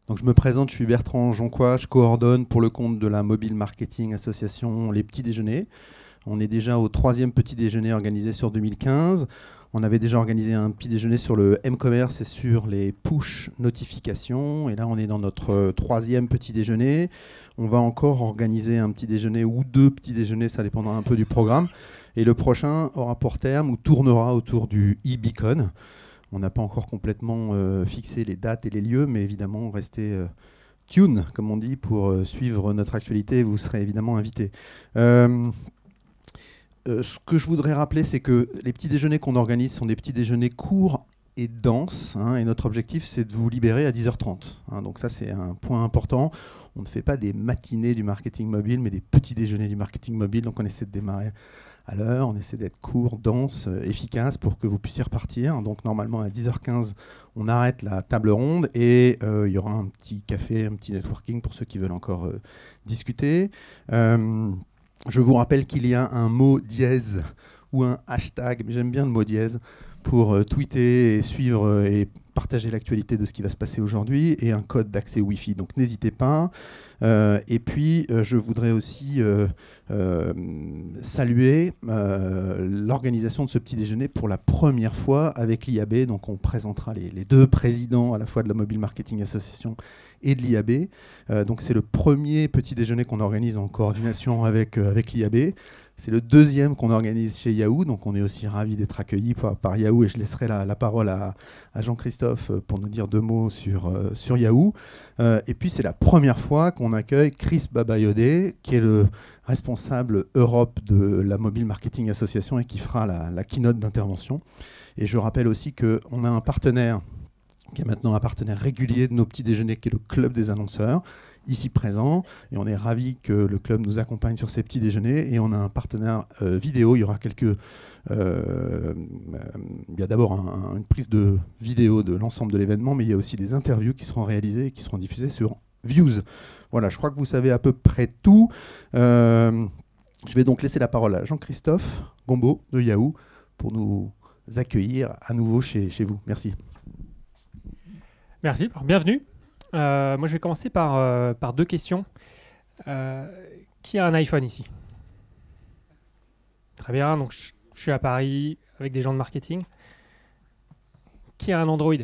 Donc je me présente, je suis Bertrand Jonquois, je coordonne pour le compte de la Mobile Marketing Association les petits déjeuners. On est déjà au 3e petit déjeuner organisé sur 2015. On avait déjà organisé un petit déjeuner sur le M-Commerce et sur les push notifications. Et là, on est dans notre 3e petit déjeuner. On va encore organiser un petit déjeuner ou 2 petits déjeuners, ça dépendra un peu du programme. Et le prochain aura pour terme ou tournera autour du e-beacon. On n'a pas encore complètement fixé les dates et les lieux, mais évidemment, restez tune, comme on dit, pour suivre notre actualité. Vous serez évidemment invités. Ce que je voudrais rappeler, c'est que les petits déjeuners qu'on organise sont des petits déjeuners courts et denses. Et notre objectif, c'est de vous libérer à 10h30. Donc ça, c'est un point important. On ne fait pas des matinées du marketing mobile, mais des petits déjeuners du marketing mobile. Donc on essaie de démarrer à l'heure, on essaie d'être court, dense, efficace pour que vous puissiez repartir. Donc normalement à 10h15, on arrête la table ronde et il y aura un petit café, un petit networking pour ceux qui veulent encore discuter. Je vous rappelle qu'il y a un mot dièse ou un hashtag, mais j'aime bien le mot dièse, pour tweeter et suivre et partager l'actualité de ce qui va se passer aujourd'hui, et un code d'accès Wi-Fi. Donc n'hésitez pas. Et puis, je voudrais aussi saluer l'organisation de ce petit déjeuner pour la première fois avec l'IAB. Donc on présentera les 2 présidents à la fois de la Mobile Marketing Association et de l'IAB. Donc c'est le premier petit déjeuner qu'on organise en coordination avec l'IAB. C'est le 2e qu'on organise chez Yahoo, donc on est aussi ravis d'être accueillis par Yahoo, et je laisserai la parole à Jean-Christophe pour nous dire 2 mots sur Yahoo. Et puis c'est la première fois qu'on accueille Chris Babayode, qui est le responsable Europe de la Mobile Marketing Association et qui fera la keynote d'intervention. Et je rappelle aussi qu'on a un partenaire qui est maintenant un partenaire régulier de nos petits déjeuners, qui est le Club des annonceurs, ici présent, et on est ravis que le club nous accompagne sur ces petits déjeuners. Et on a un partenaire vidéo. Il y aura il y a d'abord une prise de vidéo de l'ensemble de l'événement, mais il y a aussi des interviews qui seront réalisées et qui seront diffusées sur Views. Voilà, je crois que vous savez à peu près tout. Je vais donc laisser la parole à Jean-Christophe Gombaud de Yahoo pour nous accueillir à nouveau chez vous. Merci. Merci, bienvenue. Moi, je vais commencer par 2 questions. Qui a un iPhone ici? Très bien, donc je suis à Paris avec des gens de marketing. Qui a un Android?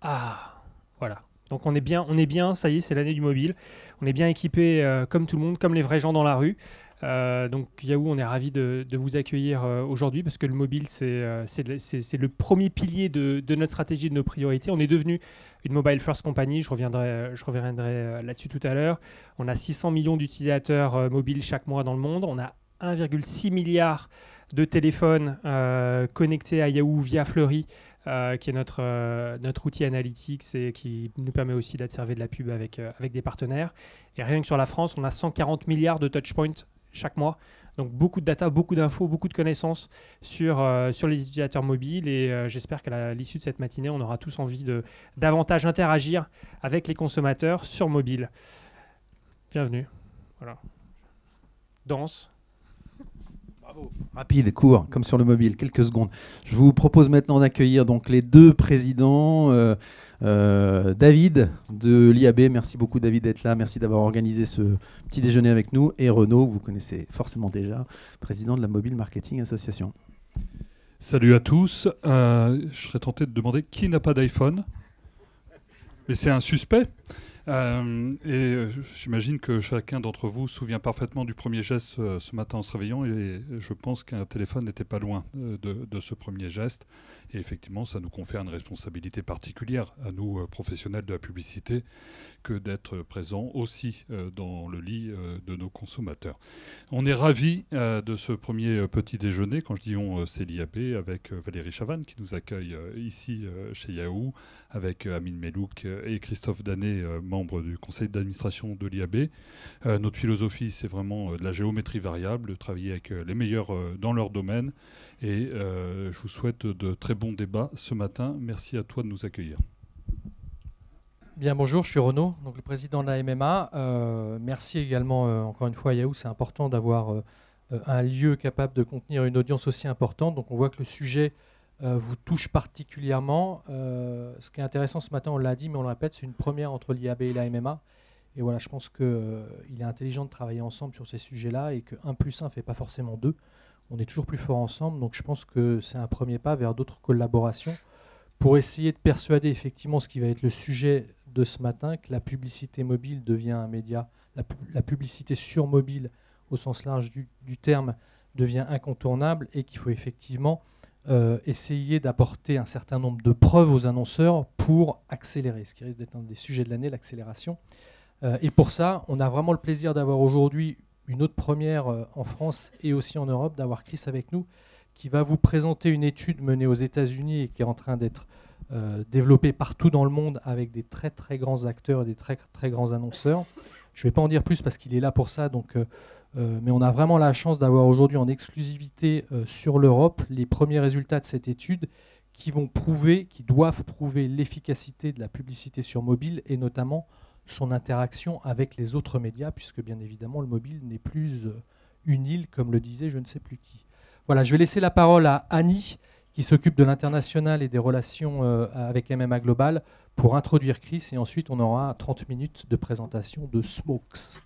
Ah, voilà. Donc on est bien, ça y est, c'est l'année du mobile. On est bien équipé comme tout le monde, comme les vrais gens dans la rue. Donc Yahoo, on est ravis de vous accueillir aujourd'hui, parce que le mobile, c'est le premier pilier de notre stratégie, de nos priorités. On est devenu une mobile first company, je reviendrai là-dessus tout à l'heure. On a 600 millions d'utilisateurs mobiles chaque mois dans le monde. On a 1,6 milliard de téléphones connectés à Yahoo via Fleury, qui est notre outil analytics et qui nous permet aussi d'attirer de la pub avec des partenaires. Et rien que sur la France, on a 140 milliards de touchpoints chaque mois. Donc beaucoup de data, beaucoup d'infos, beaucoup de connaissances sur les utilisateurs mobiles. Et j'espère qu'à l'issue de cette matinée, on aura tous envie de davantage interagir avec les consommateurs sur mobile. Bienvenue. Voilà. Dense. Bravo. Rapide et court, comme sur le mobile, quelques secondes. Je vous propose maintenant d'accueillir donc les 2 présidents. David de l'IAB, merci beaucoup David d'être là, merci d'avoir organisé ce petit déjeuner avec nous. Et Renaud, vous connaissez forcément déjà, président de la Mobile Marketing Association. Salut à tous. Je serais tenté de demander qui n'a pas d'iPhone, mais c'est un suspect. J'imagine que chacun d'entre vous se souvient parfaitement du premier geste ce matin en se réveillant, et je pense qu'un téléphone n'était pas loin de ce premier geste. Et effectivement, ça nous confère une responsabilité particulière à nous, professionnels de la publicité, que d'être présents aussi dans le lit de nos consommateurs. On est ravis de ce premier petit déjeuner. Quand je dis on, c'est l'IAB, avec Valérie Chavannes qui nous accueille ici chez Yahoo, avec Amine Melouk et Christophe Danet, membre du conseil d'administration de l'IAB. Notre philosophie, c'est vraiment de la géométrie variable, de travailler avec les meilleurs dans leur domaine. Et je vous souhaite de très bons débats ce matin. Merci à toi de nous accueillir. Bien, bonjour, je suis Renaud, donc le président de la MMA. Merci également, encore une fois, à Yahoo. C'est important d'avoir un lieu capable de contenir une audience aussi importante. Donc on voit que le sujet vous touche particulièrement. Ce qui est intéressant ce matin, on l'a dit, mais on le répète, c'est une première entre l'IAB et la MMA. Et voilà, je pense qu'il est intelligent de travailler ensemble sur ces sujets-là et que 1 + 1 ne fait pas forcément 2. On est toujours plus fort ensemble, donc je pense que c'est un premier pas vers d'autres collaborations pour essayer de persuader effectivement ce qui va être le sujet de ce matin, que la publicité mobile devient un média, la publicité sur mobile au sens large du terme devient incontournable et qu'il faut effectivement essayer d'apporter un certain nombre de preuves aux annonceurs pour accélérer, ce qui risque d'être un des sujets de l'année, l'accélération. Et pour ça, on a vraiment le plaisir d'avoir aujourd'hui une autre première en France et aussi en Europe, d'avoir Chris avec nous, qui va vous présenter une étude menée aux États-Unis et qui est en train d'être développée partout dans le monde avec des très très grands acteurs et des très très grands annonceurs. Je ne vais pas en dire plus parce qu'il est là pour ça, donc, mais on a vraiment la chance d'avoir aujourd'hui en exclusivité sur l'Europe les premiers résultats de cette étude qui doivent prouver l'efficacité de la publicité sur mobile et notamment son interaction avec les autres médias, puisque bien évidemment le mobile n'est plus une île, comme le disait je ne sais plus qui. Voilà, je vais laisser la parole à Annie, qui s'occupe de l'international et des relations avec MMA Global, pour introduire Chris, et ensuite on aura 30 minutes de présentation de Smokes.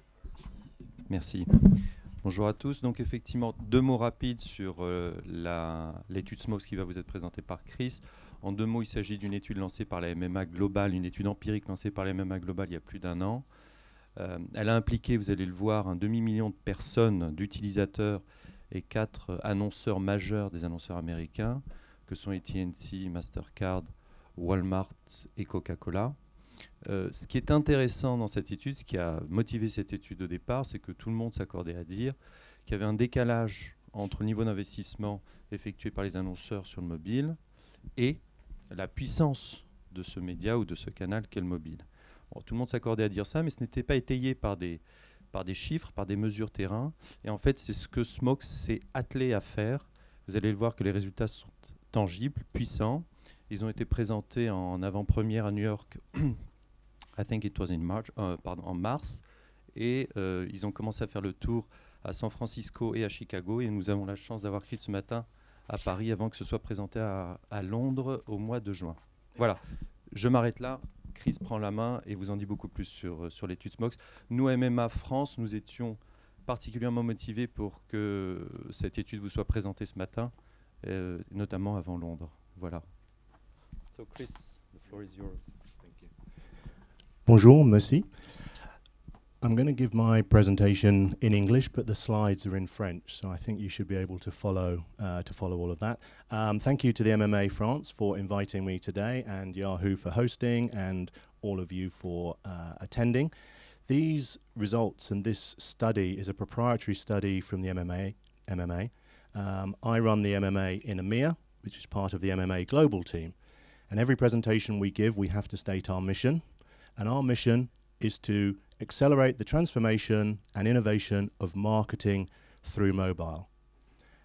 Merci. Bonjour à tous. Donc effectivement, 2 mots rapides sur l'étude Smokes qui va vous être présentée par Chris. En 2 mots, il s'agit d'une étude lancée par la MMA Global, une étude empirique lancée par la MMA Global il y a plus d'1 an. Elle a impliqué, vous allez le voir, 1 demi-million de personnes, d'utilisateurs et 4 annonceurs majeurs des annonceurs américains, que sont AT&T, Mastercard, Walmart et Coca-Cola. Ce qui est intéressant dans cette étude, ce qui a motivé cette étude au départ, c'est que tout le monde s'accordait à dire qu'il y avait un décalage entre le niveau d'investissement effectué par les annonceurs sur le mobile et la puissance de ce média ou de ce canal qu'est le mobile. Bon, tout le monde s'accordait à dire ça, mais ce n'était pas étayé par des chiffres, par des mesures terrain. Et en fait, c'est ce que Smokes s'est attelé à faire. Vous allez le voir que les résultats sont tangibles, puissants. Ils ont été présentés en avant-première à New York, I think it was en mars. Et ils ont commencé à faire le tour à San Francisco et à Chicago. Et nous avons la chance d'avoir Chris ce matin à Paris avant que ce soit présenté à Londres au mois de juin. Voilà, je m'arrête là. Chris prend la main et vous en dit beaucoup plus sur l'étude Smokes. Nous, MMA France, nous étions particulièrement motivés pour que cette étude vous soit présentée ce matin, notamment avant Londres. Voilà. So Chris, the floor is yours. Thank you. Bonjour, merci. I'm going to give my presentation in English, but the slides are in French, so I think you should be able to follow all of that. Thank you to the MMA France for inviting me today, and Yahoo for hosting, and all of you for attending. These results and this study is a proprietary study from the MMA. I run the MMA in EMEA, which is part of the MMA Global team. And every presentation we give, we have to state our mission. And our mission is to accelerate the transformation and innovation of marketing through mobile.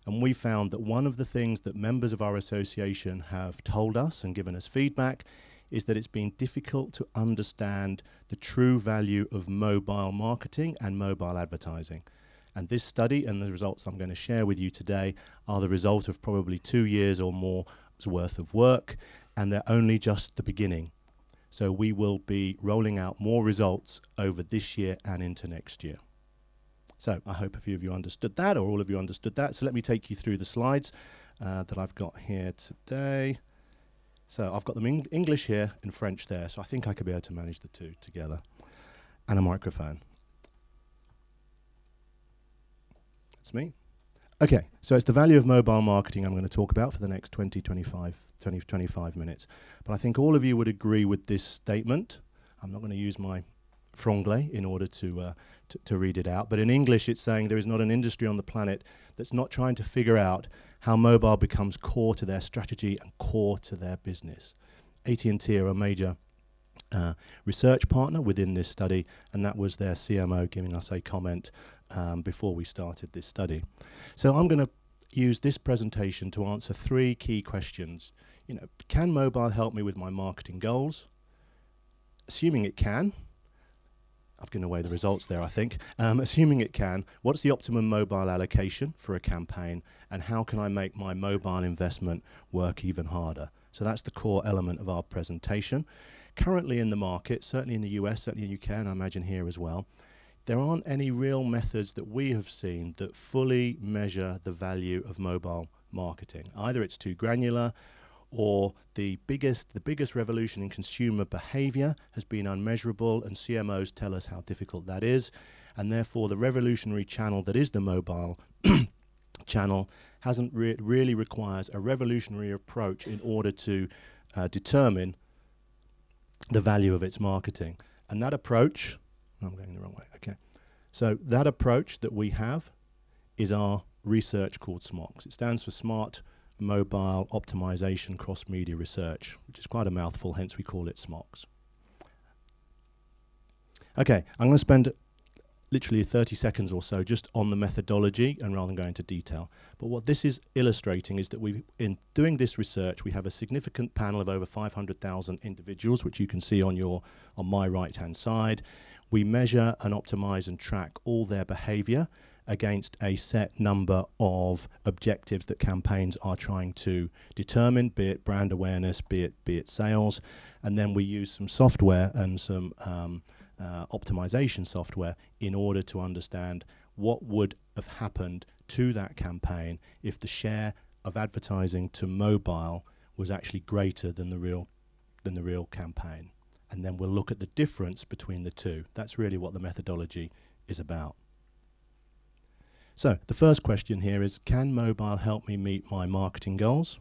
And we found that one of the things that members of our association have told us and given us feedback is that it's been difficult to understand the true value of mobile marketing and mobile advertising. And this study and the results I'm going to share with you today are the result of probably 2 years or more worth of work, and they're only just the beginning. So we will be rolling out more results over this year and into next year. So I hope a few of you understood that, or all of you understood that. So let me take you through the slides that I've got here today. So I've got them in English here and French there, so I think I could be able to manage the two together. And a microphone. That's me. Okay, so it's the value of mobile marketing I'm going to talk about for the next 25 minutes. But I think all of you would agree with this statement. I'm not going to use my franglais in order to read it out. But in English, it's saying there is not an industry on the planet that's not trying to figure out how mobile becomes core to their strategy and core to their business. AT&T are a major research partner within this study, and that was their CMO giving us a comment before we started this study. So I'm going to use this presentation to answer 3 key questions. Can mobile help me with my marketing goals? Assuming it can, I've given away the results there, I think. Assuming it can, what's the optimum mobile allocation for a campaign, and how can I make my mobile investment work even harder? So that's the core element of our presentation. Currently in the market, certainly in the US, certainly in the UK, and I imagine here as well, there aren't any real methods that we have seen that fully measure the value of mobile marketing. Either it's too granular, or the biggest revolution in consumer behavior has been unmeasurable, and CMOs tell us how difficult that is, and therefore the revolutionary channel that is the mobile channel hasn't really requires a revolutionary approach in order to determine the value of its marketing. And that approach, I'm going the wrong way, okay. So that approach that we have is our research called SMOCS. It stands for Smart Mobile Optimization Cross-Media Research, which is quite a mouthful, hence we call it SMOCS. Okay, I'm going to spend literally 30 seconds or so just on the methodology and rather than go into detail. But what this is illustrating is that in doing this research, we have a significant panel of over 500,000 individuals, which you can see on my right-hand side. We measure and optimize and track all their behavior against a set number of objectives that campaigns are trying to determine, be it brand awareness, be it sales, and then we use some software and some optimization software in order to understand what would have happened to that campaign if the share of advertising to mobile was actually greater than the real campaign. And then we'll look at the difference between the two. That's really what the methodology is about. So the first question here is, can mobile help me meet my marketing goals?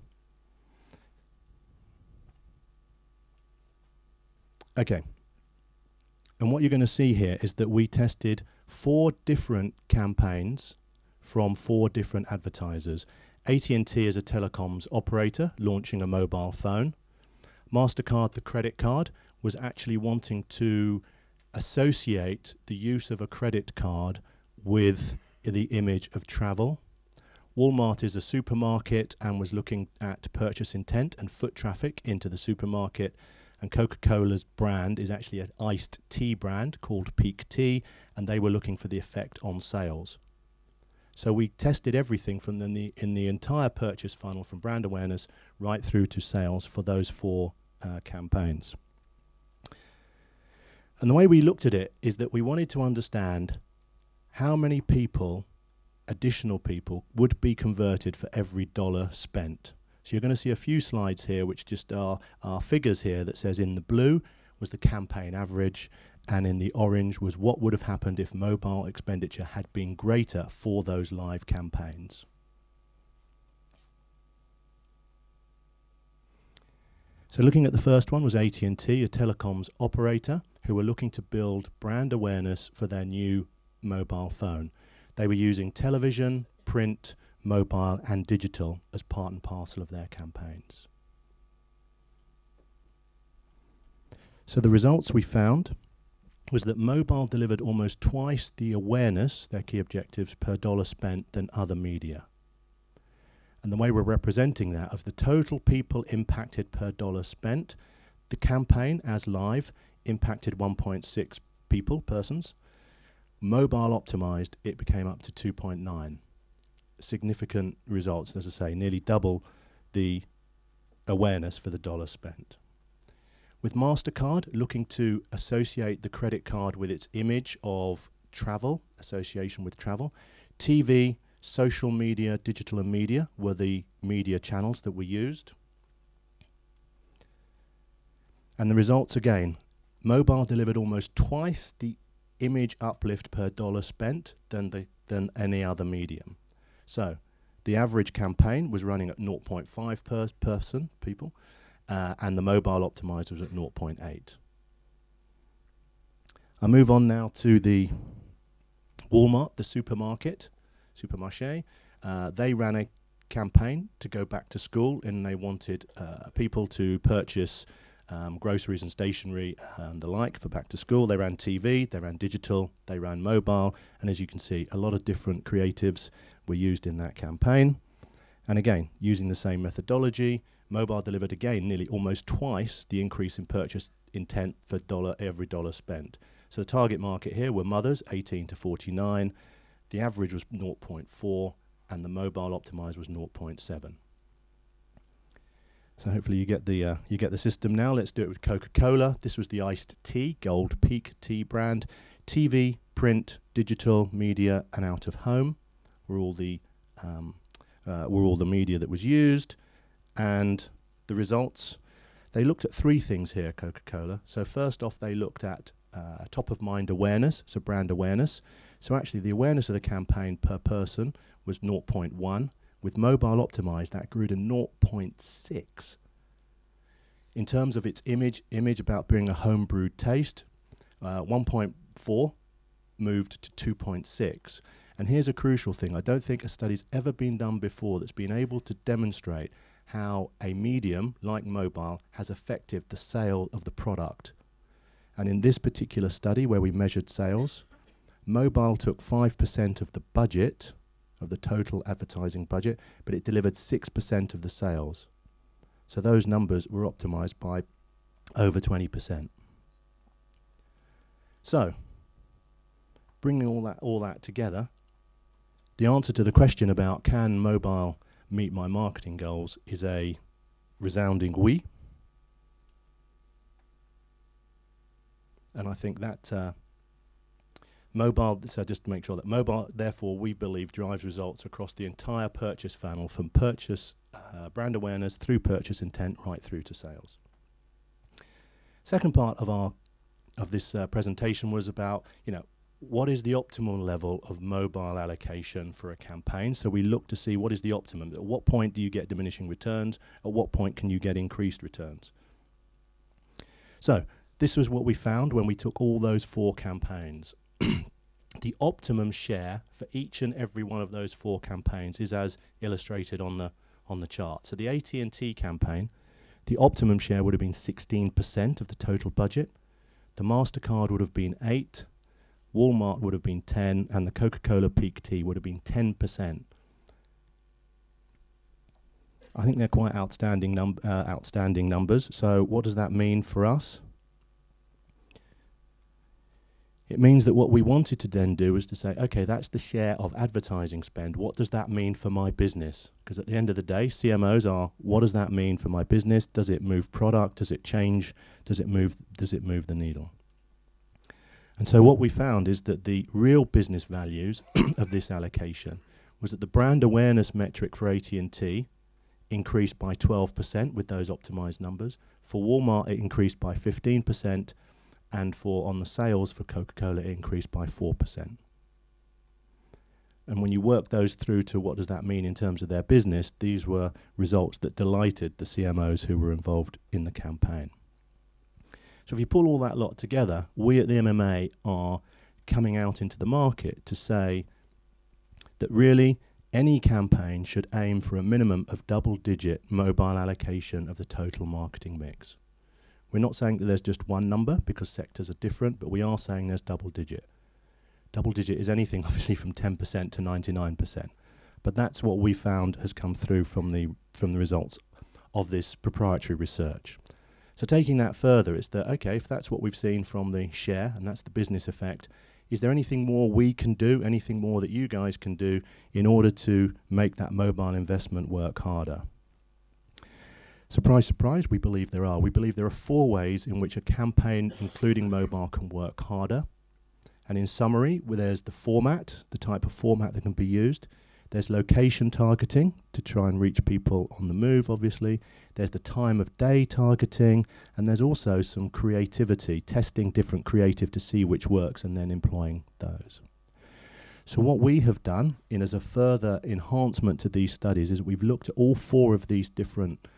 Okay. And what you're going to see here is that we tested 4 different campaigns from 4 different advertisers. AT&T is a telecoms operator launching a mobile phone. MasterCard, the credit card, was actually wanting to associate the use of a credit card with the image of travel. Walmart is a supermarket and was looking at purchase intent and foot traffic into the supermarket. And Coca-Cola's brand is actually an iced tea brand called Peak Tea, and they were looking for the effect on sales. So we tested everything from in the entire purchase funnel, from brand awareness right through to sales for those 4 campaigns. And the way we looked at it is that we wanted to understand how many people, additional people, would be converted for every dollar spent. So you're going to see a few slides here which just are figures here that says in the blue was the campaign average, and in the orange was what would have happened if mobile expenditure had been greater for those live campaigns. So looking at the first one was AT&T, a telecoms operator, who were looking to build brand awareness for their new mobile phone. They were using television, print, mobile and digital as part and parcel of their campaigns. So the results we found was that mobile delivered almost twice the awareness, their key objectives, per dollar spent than other media. And the way we're representing that, of the total people impacted per dollar spent, the campaign as live impacted 1.6 persons. Mobile optimized, it became up to 2.9. Significant results, as I say, nearly double the awareness for the dollar spent. With MasterCard looking to associate the credit card with its image of travel, association with travel, TV, social media, digital and media were the media channels that were used. And the results again, mobile delivered almost twice the image uplift per dollar spent than any other medium. So the average campaign was running at 0.5 per person, people, and the mobile optimizer was at 0.8. I move on now to the Walmart, the supermarché. They ran a campaign to go back to school, and they wanted people to purchase groceries and stationery and the like for back to school. They ran TV, they ran digital, they ran mobile, and as you can see, a lot of different creatives were used in that campaign. And again, using the same methodology, mobile delivered again nearly almost twice the increase in purchase intent for every dollar spent. So the target market here were mothers, 18 to 49. The average was 0.4, and the mobile optimized was 0.7. So hopefully you get the system now. Let's do it with Coca-Cola. This was the iced tea, Gold Peak tea brand. TV, print, digital, media, and out of home were all the media that was used. And the results, they looked at 3 things here, Coca-Cola. So first off, they looked at top of mind awareness, so brand awareness. So actually the awareness of the campaign per person was 0.1. With mobile optimized, that grew to 0.6. In terms of its image about being a home-brewed taste, 1.4 moved to 2.6. And here's a crucial thing. I don't think a study's ever been done before that's been able to demonstrate how a medium like mobile has affected the sale of the product. And in this particular study where we measured sales, mobile took 5% of the budget, of the total advertising budget, but it delivered 6% of the sales. So those numbers were optimized by over 20%. So, bringing all that together, the answer to the question about can mobile meet my marketing goals is a resounding oui. And I think that mobile, so just to make sure that mobile, therefore, we believe drives results across the entire purchase funnel, from purchase brand awareness through purchase intent right through to sales. Second part of this presentation was about, what is the optimal level of mobile allocation for a campaign? So we look to see what is the optimum. At what point do you get diminishing returns? At what point can you get increased returns? So this was what we found when we took all those 4 campaigns. The optimum share for each and every one of those 4 campaigns is as illustrated on the chart. So the AT&T campaign, the optimum share would have been 16% of the total budget. The MasterCard would have been 8%, Walmart would have been 10%, and the Coca-Cola Peak Tea would have been 10%. I think they're quite outstanding numbers. So what does that mean for us? It means that what we wanted to then do was to say, okay, that's the share of advertising spend. What does that mean for my business? Because at the end of the day, CMOs are, what does that mean for my business? Does it move product? Does it change? Does it move the needle? And so what we found is that the real business values of this allocation was that the brand awareness metric for AT&T increased by 12% with those optimized numbers. For Walmart, it increased by 15%. And on the sales for Coca-Cola, it increased by 4%. And when you work those through to what does that mean in terms of their business, these were results that delighted the CMOs who were involved in the campaign. So if you pull all that lot together, we at the MMA are coming out into the market to say that really any campaign should aim for a minimum of double-digit mobile allocation of the total marketing mix. We're not saying that there's just one number because sectors are different, but we are saying there's double digit. Double digit is anything obviously from 10% to 99%. But that's what we found has come through from the results of this proprietary research. So taking that further, it's that, okay, if that's what we've seen from the share, and that's the business effect, is there anything more we can do, anything more that you guys can do in order to make that mobile investment work harder? Surprise, surprise, we believe there are. We believe there are 4 ways in which a campaign, including mobile, can work harder. And in summary, there's the format, the type of format that can be used. There's location targeting to try and reach people on the move, obviously. There's the time of day targeting. And there's also some creativity, testing different creative to see which works and then employing those. So what we have done as a further enhancement to these studies is we've looked at all 4 of these different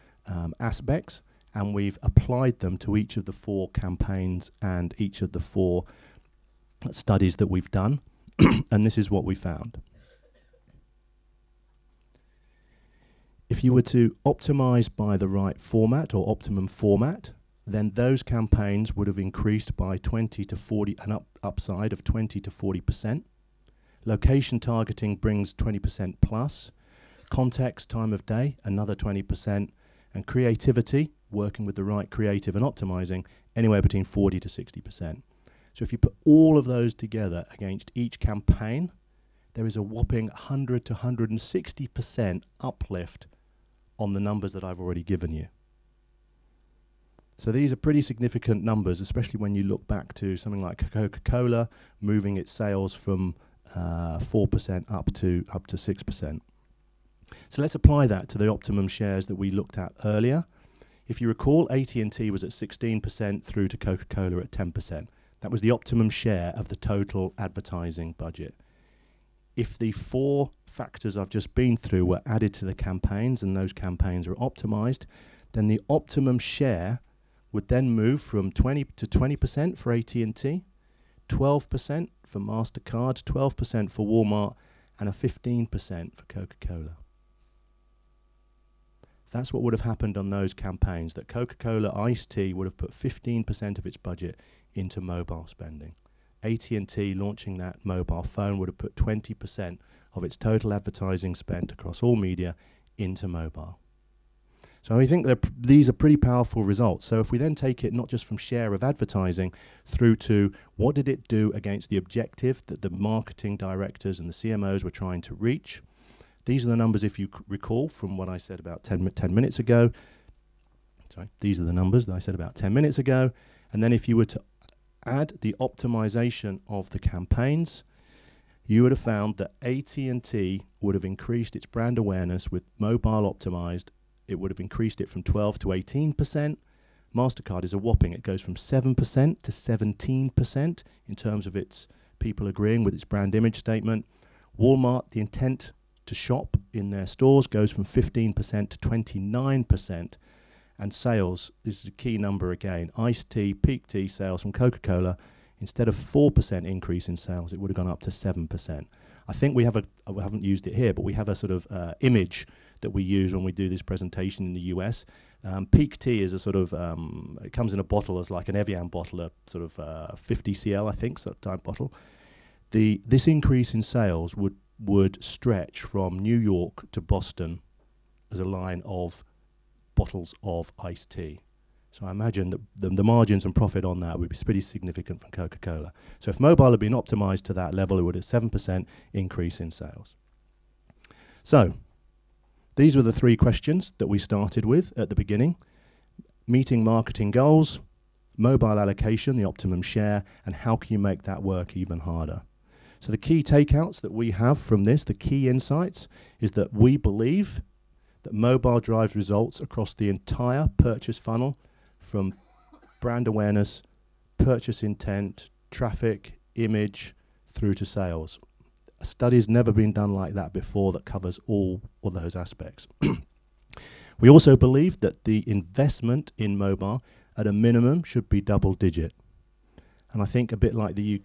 aspects, and we've applied them to each of the 4 campaigns and each of the 4 studies that we've done. And this is what we found. If you were to optimize by the right format or optimum format, then those campaigns would have increased by 20 to 40, an upside of 20 to 40%. Location targeting brings 20% plus. Context, time of day, another 20%. And creativity, working with the right creative and optimizing, anywhere between 40 to 60%. So if you put all of those together against each campaign, there is a whopping 100 to 160% uplift on the numbers that I've already given you. So these are pretty significant numbers, especially when you look back to something like Coca-Cola moving its sales from 4% up to 6%. So let's apply that to the optimum shares that we looked at earlier. If you recall, AT&T was at 16% through to Coca-Cola at 10%. That was the optimum share of the total advertising budget. If the 4 factors I've just been through were added to the campaigns and those campaigns are optimized, then the optimum share would then move from 20 to 20% for AT&T, 12% for MasterCard, 12% for Walmart, and a 15% for Coca-Cola. That's what would have happened on those campaigns, that Coca-Cola Iced Tea would have put 15% of its budget into mobile spending. AT&T launching that mobile phone would have put 20% of its total advertising spent across all media into mobile. So I think that these are pretty powerful results. So if we then take it not just from share of advertising through to what did it do against the objective that the marketing directors and the CMOs were trying to reach, these are the numbers, if you recall, from what I said about 10 minutes ago. Sorry, these are the numbers that I said about 10 minutes ago. And then if you were to add the optimization of the campaigns, you would have found that AT&T would have increased its brand awareness with mobile optimized. It would have increased it from 12 to 18%. MasterCard is a whopping. It goes from 7% to 17% in terms of its people agreeing with its brand image statement. Walmart, the intent to shop in their stores goes from 15% to 29%. And sales, this is a key number again, iced tea, peak tea sales from Coca-Cola, instead of 4% increase in sales, it would have gone up to 7%. I think we have I haven't used it here, but we have a sort of image that we use when we do this presentation in the US. Peak tea is a sort of, it comes in a bottle as like an Evian bottle, a sort of 50 cl, I think, sort of type bottle. This increase in sales would stretch from New York to Boston as a line of bottles of iced tea. So I imagine that the margins and profit on that would be pretty significant from Coca-Cola. So if mobile had been optimized to that level, it would have 7% increase in sales. So these were the 3 questions that we started with at the beginning. Meeting marketing goals, mobile allocation, the optimum share, and how can you make that work even harder? So the key takeouts that we have from this, the key insights, is that we believe that mobile drives results across the entire purchase funnel, from brand awareness, purchase intent, traffic, image, through to sales. A study's never been done like that before that covers all of those aspects. We also believe that the investment in mobile, at a minimum, should be double digit. And I think a bit like the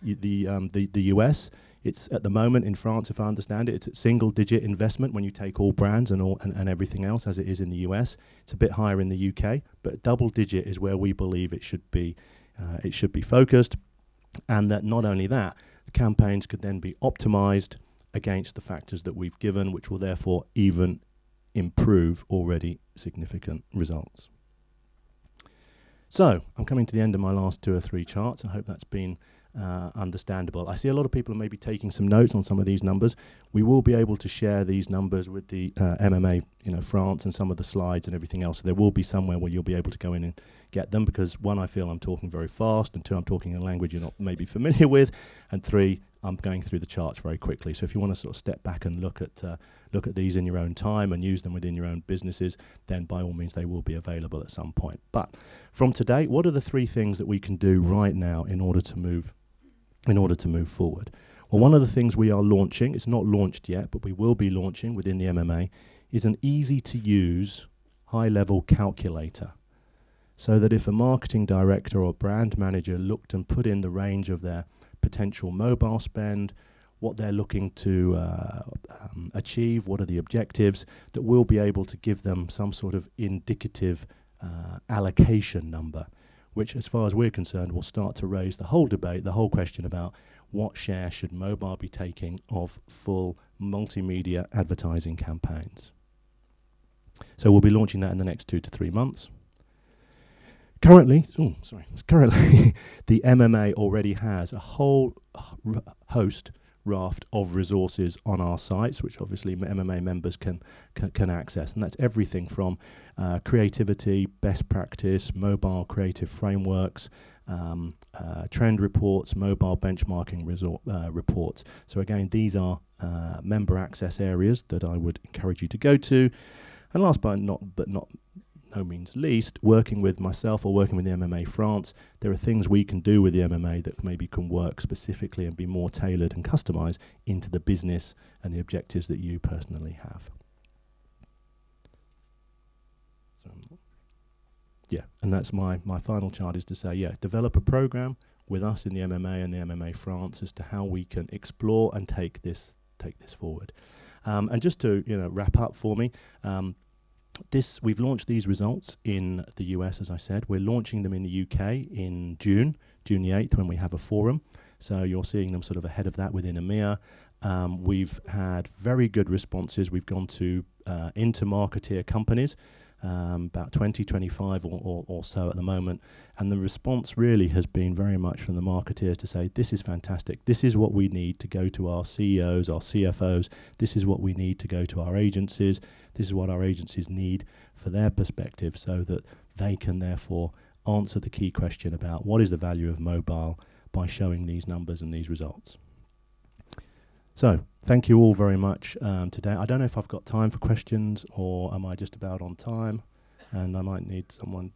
US, it's at the moment in France, if I understand it, it's at single digit investment when you take all brands and everything else, as it is in the US. It's a bit higher in the UK, but double digit is where we believe it should be focused. And that not only that, the campaigns could then be optimized against the factors that we've given, which will therefore even improve already significant results. So I'm coming to the end of my last 2 or 3 charts. I hope that's been understandable. I see a lot of people are maybe taking some notes on some of these numbers. We will be able to share these numbers with the MMA, France, and some of the slides and everything else. So there will be somewhere where you'll be able to go in and get them, because 1, I feel I'm talking very fast, and 2, I'm talking a language you're not maybe familiar with, and 3, I'm going through the charts very quickly. So if you want to sort of step back and look at these in your own time and use them within your own businesses, then by all means they will be available at some point. But from today, what are the 3 things that we can do right now in order to move forward? Well, one of the things we are launching, it's not launched yet, but we will be launching within the MMA, is an easy-to-use, high-level calculator. So that if a marketing director or brand manager looked and put in the range of their potential mobile spend, what they're looking to achieve, what are the objectives, that we'll be able to give them some sort of indicative allocation number, which, as far as we're concerned, will start to raise the whole debate, the whole question about what share should mobile be taking of full multimedia advertising campaigns. So we'll be launching that in the next 2 to 3 months. currently, the MMA already has a whole raft of resources on our sites, which obviously MMA members can access, and that's everything from creativity, best practice, mobile creative frameworks, trend reports, mobile benchmarking reports. So again, these are member access areas that I would encourage you to go to. And last but not no means least, working with myself or working with the MMA France, there are things we can do with the MMA that maybe can work specifically and be more tailored and customized into the business and the objectives that you personally have. So, yeah, and that's my final chart, is to say, yeah, develop a program with us in the MMA and the MMA France as to how we can explore and take this forward. And just to wrap up for me, we've launched these results in the US, as I said. We're launching them in the UK in June the 8th, when we have a forum. So you're seeing them sort of ahead of that within EMEA. We've had very good responses. We've gone to into marketeer companies, about 20, 25 or so at the moment. And the response really has been very much from the marketeers to say, this is fantastic. This is what we need to go to our CEOs, our CFOs. This is what we need to go to our agencies. This is what our agencies need for their perspective, so that they can therefore answer the key question about what is the value of mobile by showing these numbers and these results. So thank you all very much today. I don't know if I've got time for questions, or am I just about on time? And I might need someone.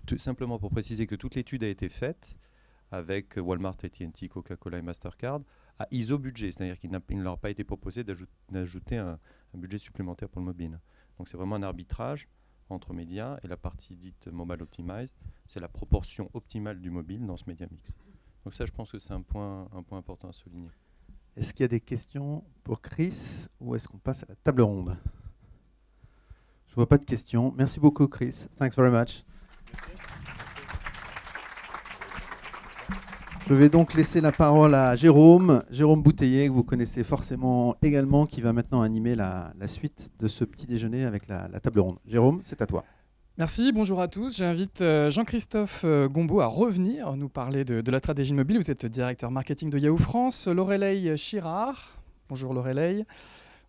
Tout simplement pour préciser que toute l'étude a été faite avec Walmart, AT&T, Coca-Cola et Mastercard à ISO budget, c'est-à-dire qu'il ne leur a pas été proposé d'ajouter un budget supplémentaire pour le mobile. Donc c'est vraiment un arbitrage entre médias, et la partie dite mobile optimized, c'est la proportion optimale du mobile dans ce média mix. Donc ça, je pense que c'est un point important à souligner. Est-ce qu'il y a des questions pour Chris, ou est-ce qu'on passe à la table ronde? Je ne vois pas de questions. Merci beaucoup, Chris. Thanks very much. Je vais donc laisser la parole à Jérôme Bouteiller, que vous connaissez forcément également, qui va maintenant animer la suite de ce petit déjeuner avec la table ronde. Jérôme, c'est à toi. Merci, bonjour à tous. J'invite Jean-Christophe Gombaud à revenir nous parler de la stratégie mobile. Vous êtes directeur marketing de Yahoo France. Lorelei Chirard, bonjour Lorelei.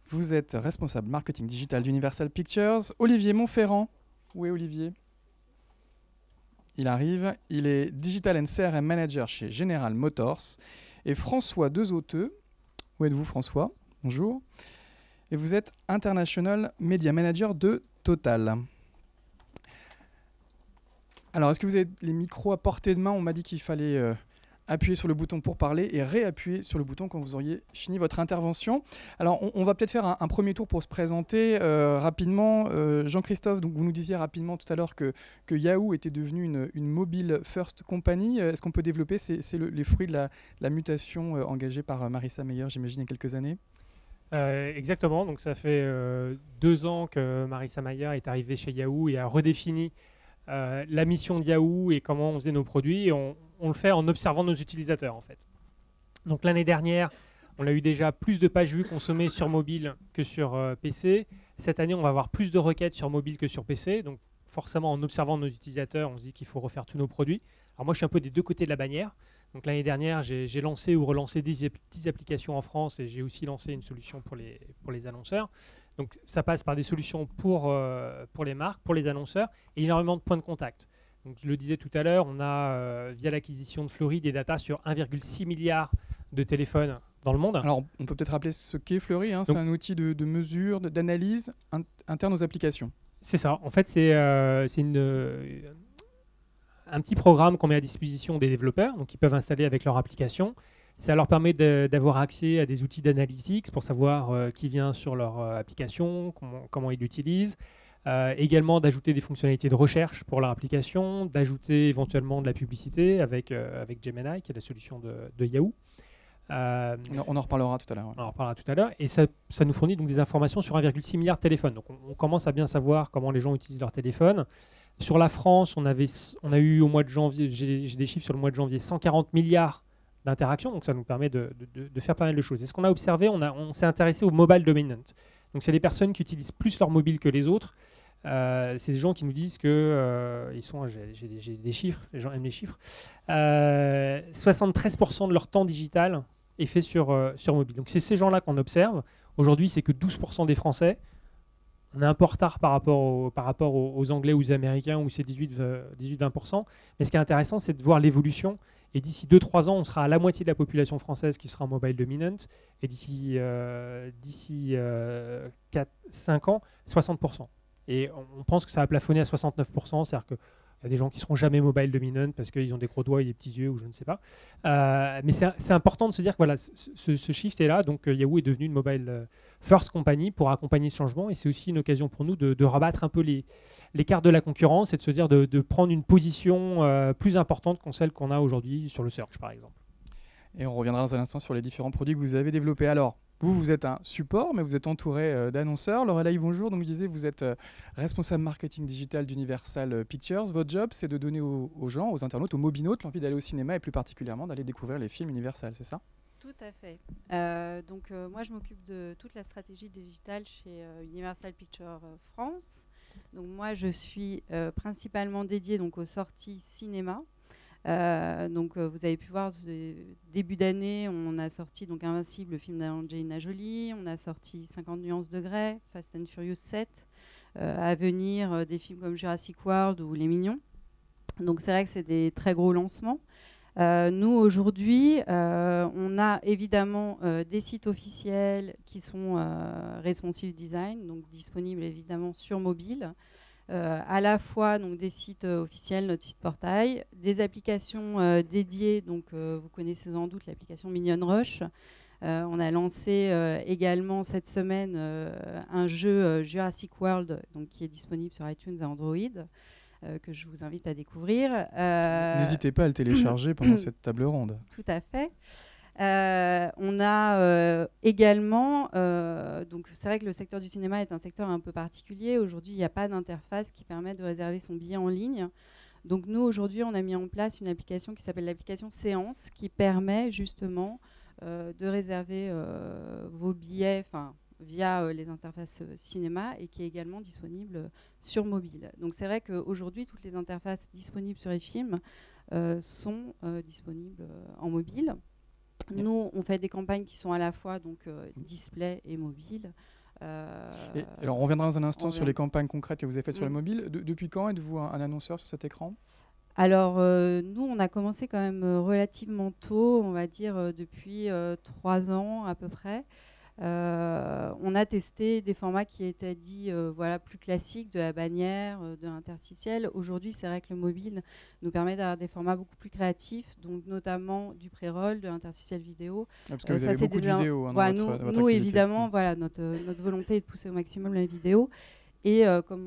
Vous êtes responsable marketing digital d'Universal Pictures. Olivier Montferrand, où est Olivier ? Il arrive, il est Digital and CRM Manager chez General Motors. Et François Dezauteux, où êtes-vous François ? Bonjour. Et vous êtes International Media Manager de Total. Alors, est-ce que vous avez les micros à portée de main ? On m'a dit qu'il fallait appuyer sur le bouton pour parler et réappuyer sur le bouton quand vous auriez fini votre intervention. Alors, on va peut-être faire un premier tour pour se présenter rapidement. Jean-Christophe, donc vous nous disiez rapidement tout à l'heure que Yahoo était devenu une mobile first company. Est-ce qu'on peut développer les fruits de la mutation engagée par Marissa Mayer, j'imagine, il y a quelques années ? Exactement. Donc, ça fait 2 ans que Marissa Mayer est arrivée chez Yahoo et a redéfini la mission de Yahoo et comment on faisait nos produits. Et on le fait en observant nos utilisateurs, en fait. Donc l'année dernière, on a eu déjà plus de pages vues consommées sur mobile que sur PC. Cette année, on va avoir plus de requêtes sur mobile que sur PC. Donc forcément, en observant nos utilisateurs, on se dit qu'il faut refaire tous nos produits. Alors moi, je suis un peu des deux côtés de la bannière. Donc l'année dernière, j'ai lancé ou relancé 10 applications en France, et j'ai aussi lancé une solution pour les annonceurs. Donc ça passe par des solutions pour les marques, pour les annonceurs, et énormément de points de contact. Donc, je le disais tout à l'heure, on a, via l'acquisition de Fleury, des datas sur 1,6 milliard de téléphones dans le monde. Alors, on peut peut-être rappeler ce qu'est Fleury. C'est un outil de mesure, d'analyse interne aux applications. C'est ça. En fait, c'est un petit programme qu'on met à disposition des développeurs, donc ils peuvent installer avec leur application. Ça leur permet d'avoir accès à des outils d'analytics pour savoir qui vient sur leur application, comment ils l'utilisent. Également d'ajouter des fonctionnalités de recherche pour leur application, d'ajouter éventuellement de la publicité avec Gemini, qui est la solution de Yahoo. On en reparlera tout à l'heure. Ouais. On en reparlera tout à l'heure. Et ça nous fournit donc des informations sur 1,6 milliard de téléphones. Donc on commence à bien savoir comment les gens utilisent leur téléphone. Sur la France, on a eu au mois de janvier, j'ai des chiffres sur le mois de janvier, 140 milliards d'interactions. Donc ça nous permet de faire pas mal de choses. Et ce qu'on a observé, on s'est intéressé au mobile dominant. Donc c'est les personnes qui utilisent plus leur mobile que les autres. C'est des gens qui nous disent que j'ai des chiffres, les gens aiment les chiffres. 73% de leur temps digital est fait sur mobile. Donc c'est ces gens-là qu'on observe. Aujourd'hui, c'est que 12% des Français. On est un peu en retard par rapport aux Anglais ou aux Américains où c'est 18-20%. Mais ce qui est intéressant, c'est de voir l'évolution. Et d'ici 2-3 ans, on sera à la moitié de la population française qui sera en mobile dominant. Et d'ici 4-5 ans, 60%. Et on pense que ça va plafonner à 69%. C'est-à-dire qu'il y a des gens qui ne seront jamais mobile dominant parce qu'ils ont des gros doigts et des petits yeux ou je ne sais pas. Mais c'est important de se dire que voilà, ce shift est là. Donc Yahoo est devenu une mobile first company pour accompagner ce changement. Et c'est aussi une occasion pour nous de rabattre un peu l'écart de la concurrence et de se dire de prendre une position plus importante que celle qu'on a aujourd'hui sur le search, par exemple. Et on reviendra dans un instant sur les différents produits que vous avez développés. Alors, vous êtes un support, mais vous êtes entouré d'annonceurs. Lorelei, bonjour. Donc, je disais, vous êtes responsable marketing digital d'Universal Pictures. Votre job, c'est de donner aux gens, aux internautes, aux mobinautes, l'envie d'aller au cinéma et plus particulièrement d'aller découvrir les films Universal, c'est ça ? Tout à fait. Moi, je m'occupe de toute la stratégie digitale chez Universal Pictures France. Donc, moi, je suis principalement dédiée donc, aux sorties cinéma. Vous avez pu voir début d'année, on a sorti donc Invincible, le film d'Angelina Jolie, on a sorti 50 nuances de Grey, Fast and Furious 7, à venir des films comme Jurassic World ou Les Mignons. Donc c'est vrai que c'est des très gros lancements. Nous aujourd'hui, on a évidemment des sites officiels qui sont responsive design, donc disponibles évidemment sur mobile. À la fois donc, des sites officiels, notre site portail, des applications dédiées, donc vous connaissez sans doute l'application Minion Rush. On a lancé également cette semaine un jeu Jurassic World donc, qui est disponible sur iTunes et Android, que je vous invite à découvrir. N'hésitez pas à le télécharger pendant cette table ronde. Tout à fait. On a également, donc c'est vrai que le secteur du cinéma est un secteur un peu particulier. Aujourd'hui, il n'y a pas d'interface qui permet de réserver son billet en ligne. Donc nous, aujourd'hui, on a mis en place une application qui s'appelle l'application Séance, qui permet justement de réserver vos billets via les interfaces cinéma et qui est également disponible sur mobile. Donc c'est vrai qu'aujourd'hui, toutes les interfaces disponibles sur les films sont disponibles en mobile. Nous, on fait des campagnes qui sont à la fois donc, display et mobile. Alors, on reviendra dans un instant sur les campagnes concrètes que vous avez faites sur le mobile. Depuis quand êtes-vous un annonceur sur cet écran ? Alors, nous, on a commencé quand même relativement tôt, on va dire depuis 3 ans à peu près. On a testé des formats qui étaient dits plus classiques, de la bannière, de l'interstitiel. Aujourd'hui, c'est vrai que le mobile nous permet d'avoir des formats beaucoup plus créatifs, donc notamment du pré-roll, de l'interstitiel vidéo. Parce que vous avez beaucoup de vidéos dans votre nous évidemment, notre volonté est de pousser au maximum la vidéo. Et comme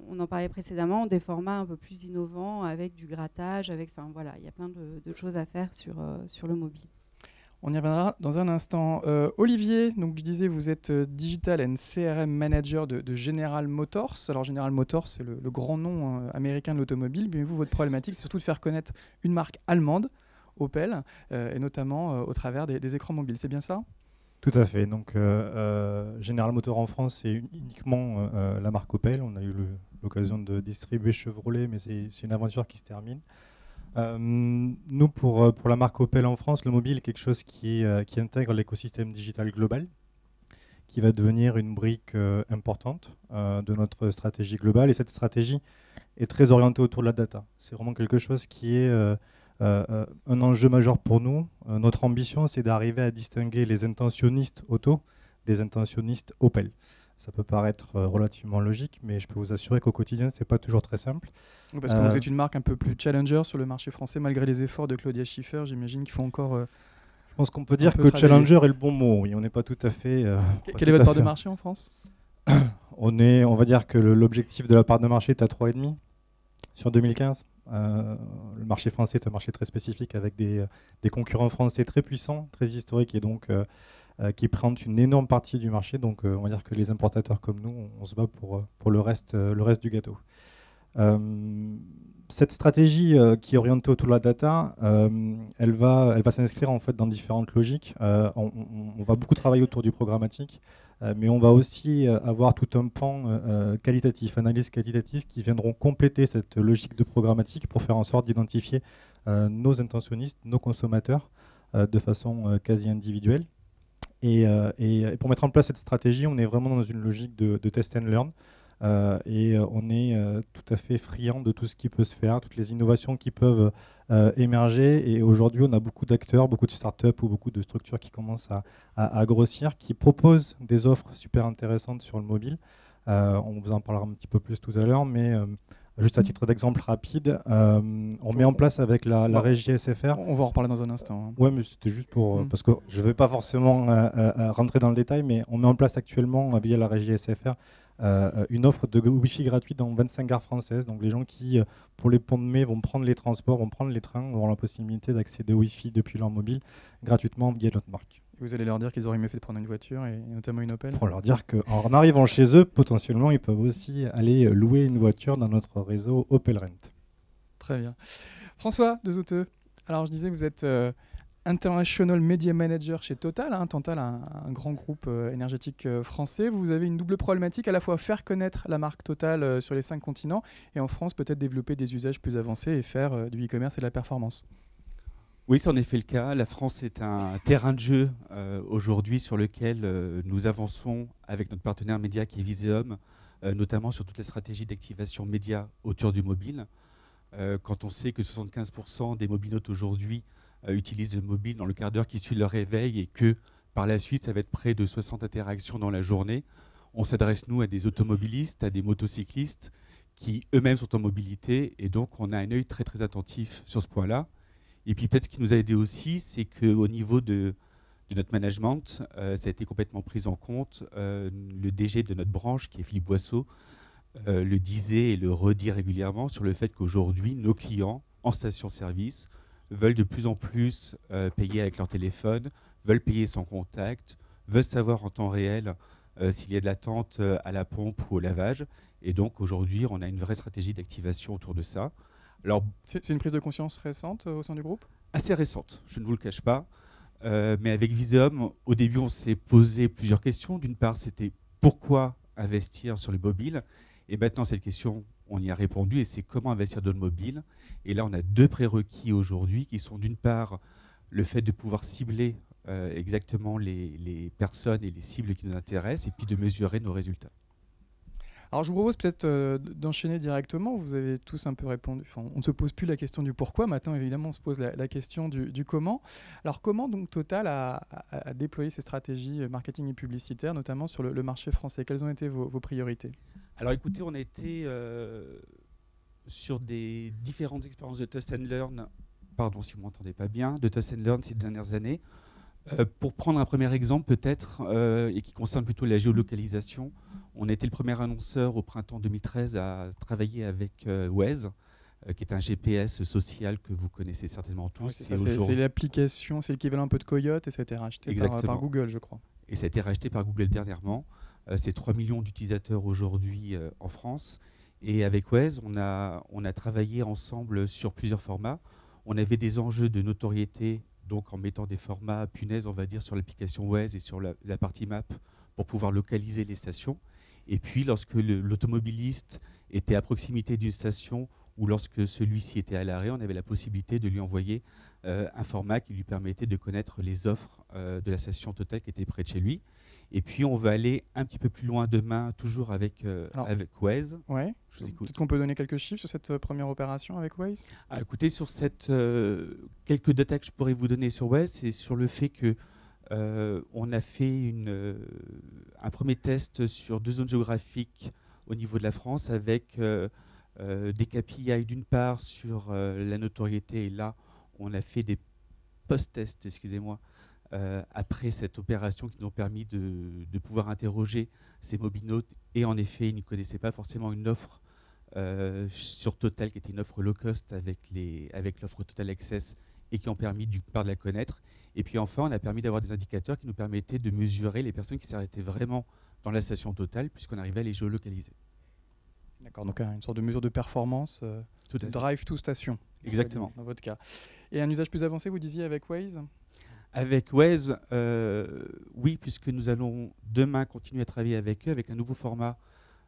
on en parlait précédemment, des formats un peu plus innovants avec du grattage, il y a plein de choses à faire sur le mobile. On y reviendra dans un instant. Olivier, donc je disais, vous êtes Digital and CRM Manager de General Motors. Alors General Motors, c'est le grand nom américain de l'automobile. Mais vous, votre problématique, c'est surtout de faire connaître une marque allemande, Opel, et notamment au travers des écrans mobiles. C'est bien ça ? Tout à fait. Donc General Motors en France, c'est uniquement la marque Opel. On a eu l'occasion de distribuer Chevrolet, mais c'est une aventure qui se termine. Nous, pour la marque Opel en France, le mobile est quelque chose qui intègre l'écosystème digital global, qui va devenir une brique importante de notre stratégie globale. Et cette stratégie est très orientée autour de la data. C'est vraiment quelque chose qui est un enjeu majeur pour nous. Notre ambition, c'est d'arriver à distinguer les intentionnistes auto des intentionnistes Opel. Ça peut paraître relativement logique, mais je peux vous assurer qu'au quotidien, ce n'est pas toujours très simple. Parce que vous êtes une marque un peu plus challenger sur le marché français, malgré les efforts de Claudia Schiffer, j'imagine qu'il faut encore... je pense qu'on peut dire que challenger est le bon mot. Oui, on n'est pas tout à fait... Quelle est votre part de marché en France ? On va dire que l'objectif de la part de marché est à 3,5 sur 2015. Le marché français est un marché très spécifique avec des concurrents français très puissants, très historiques et donc qui prennent une énorme partie du marché. Donc on va dire que les importateurs comme nous, on se bat pour le reste du gâteau. Cette stratégie qui est orientée autour de la data, elle va s'inscrire en fait dans différentes logiques. On va beaucoup travailler autour du programmatique, mais on va aussi avoir tout un pan qualitatif, analyse qualitative, qui viendront compléter cette logique de programmatique pour faire en sorte d'identifier nos intentionnistes, nos consommateurs, de façon quasi individuelle. Et pour mettre en place cette stratégie, on est vraiment dans une logique de test and learn. Et on est tout à fait friand de tout ce qui peut se faire, toutes les innovations qui peuvent émerger. Et aujourd'hui, on a beaucoup d'acteurs, beaucoup de startups ou beaucoup de structures qui commencent à grossir, qui proposent des offres super intéressantes sur le mobile. On vous en parlera un petit peu plus tout à l'heure, mais juste à titre d'exemple rapide, on met en place avec la régie SFR. On va en reparler dans un instant. Ouais, mais c'était juste pour parce que je ne vais pas forcément rentrer dans le détail, mais on met en place actuellement via la régie SFR une offre de Wi-Fi gratuite dans 25 gares françaises. Donc les gens qui, pour les ponts de mai, vont prendre les transports, vont prendre les trains, auront la possibilité d'accéder au Wi-Fi depuis leur mobile gratuitement via notre marque. Vous allez leur dire qu'ils auraient mieux fait de prendre une voiture, et notamment une Opel. Pour leur dire qu'en arrivant chez eux, potentiellement, ils peuvent aussi aller louer une voiture dans notre réseau Opel Rent. Très bien. François de Zoeteux, alors je disais, vous êtes International Media Manager chez Total. Total, un grand groupe énergétique français. Vous avez une double problématique, à la fois faire connaître la marque Total sur les 5 continents, et en France, peut-être développer des usages plus avancés et faire du e-commerce et de la performance. Oui, c'est en effet le cas. La France est un terrain de jeu aujourd'hui sur lequel nous avançons avec notre partenaire média qui est Viseum, notamment sur toute la stratégie d'activation média autour du mobile. Quand on sait que 75% des mobinautes aujourd'hui utilisent le mobile dans le quart d'heure qui suit leur réveil et que par la suite, ça va être près de 60 interactions dans la journée, on s'adresse, nous, à des automobilistes, à des motocyclistes qui eux-mêmes sont en mobilité, et donc on a un œil très très attentif sur ce point-là. Et puis peut-être ce qui nous a aidé aussi, c'est qu'au niveau de notre management, ça a été complètement pris en compte. Le DG de notre branche, qui est Philippe Boisseau, le disait et le redit régulièrement sur le fait qu'aujourd'hui, nos clients en station-service veulent de plus en plus payer avec leur téléphone, veulent payer sans contact, veulent savoir en temps réel s'il y a de l'attente à la pompe ou au lavage. Et donc aujourd'hui, on a une vraie stratégie d'activation autour de ça. Alors, c'est une prise de conscience récente au sein du groupe ? Assez récente, je ne vous le cache pas. Mais avec Viseum, au début, on s'est posé plusieurs questions. D'une part, c'était pourquoi investir sur le mobile ? Et maintenant, cette question, on y a répondu, et c'est comment investir dans le mobile. Et là, on a 2 prérequis aujourd'hui qui sont d'une part le fait de pouvoir cibler exactement les personnes et les cibles qui nous intéressent, et puis de mesurer nos résultats. Alors je vous propose peut-être d'enchaîner directement. Vous avez tous un peu répondu. Enfin, on ne se pose plus la question du pourquoi. Maintenant, évidemment, on se pose la question du comment. Alors comment donc Total a déployé ses stratégies marketing et publicitaires, notamment sur le marché français ? Quelles ont été vos priorités ? Alors écoutez, on a été sur des différentes expériences de test and learn, pardon si vous ne m'entendez pas bien, de test and learn ces dernières années. Pour prendre un premier exemple peut-être, et qui concerne plutôt la géolocalisation, on a été le premier annonceur au printemps 2013 à travailler avec Waze, qui est un GPS social que vous connaissez certainement tous. Oui, c'est l'application, c'est l'équivalent un peu de Coyote, et ça a été racheté par Google, je crois. Et ça a été racheté par Google dernièrement. C'est 3 millions d'utilisateurs aujourd'hui en France. Et avec Waze, on a travaillé ensemble sur plusieurs formats. On avait des enjeux de notoriété, donc en mettant des formats punaises, on va dire, sur l'application Waze et sur la partie map pour pouvoir localiser les stations. Et puis, lorsque l'automobiliste était à proximité d'une station ou lorsque celui-ci était à l'arrêt, on avait la possibilité de lui envoyer un format qui lui permettait de connaître les offres de la station Total qui était près de chez lui. Et puis, on va aller un petit peu plus loin demain, toujours avec Waze. Ouais. Peut-être qu'on peut donner quelques chiffres sur cette première opération avec Waze. Écoutez, sur quelques détails que je pourrais vous donner sur Waze, c'est sur le fait que on a fait un premier test sur 2 zones géographiques au niveau de la France avec des KPI d'une part sur la notoriété, et là on a fait des post-tests, excusez-moi, après cette opération qui nous ont permis de pouvoir interroger ces mobinautes, et en effet ils ne connaissaient pas forcément une offre sur Total, qui était une offre low cost avec l'offre Total Access et qui ont permis d'une part de la connaître. Et puis enfin, on a permis d'avoir des indicateurs qui nous permettaient de mesurer les personnes qui s'arrêtaient vraiment dans la station Total, puisqu'on arrivait à les géolocaliser. D'accord, donc une sorte de mesure de performance, drive to station. Exactement. Dans votre cas. Et un usage plus avancé, vous disiez, avec Waze? Avec Waze, oui, puisque nous allons demain continuer à travailler avec eux avec un nouveau format.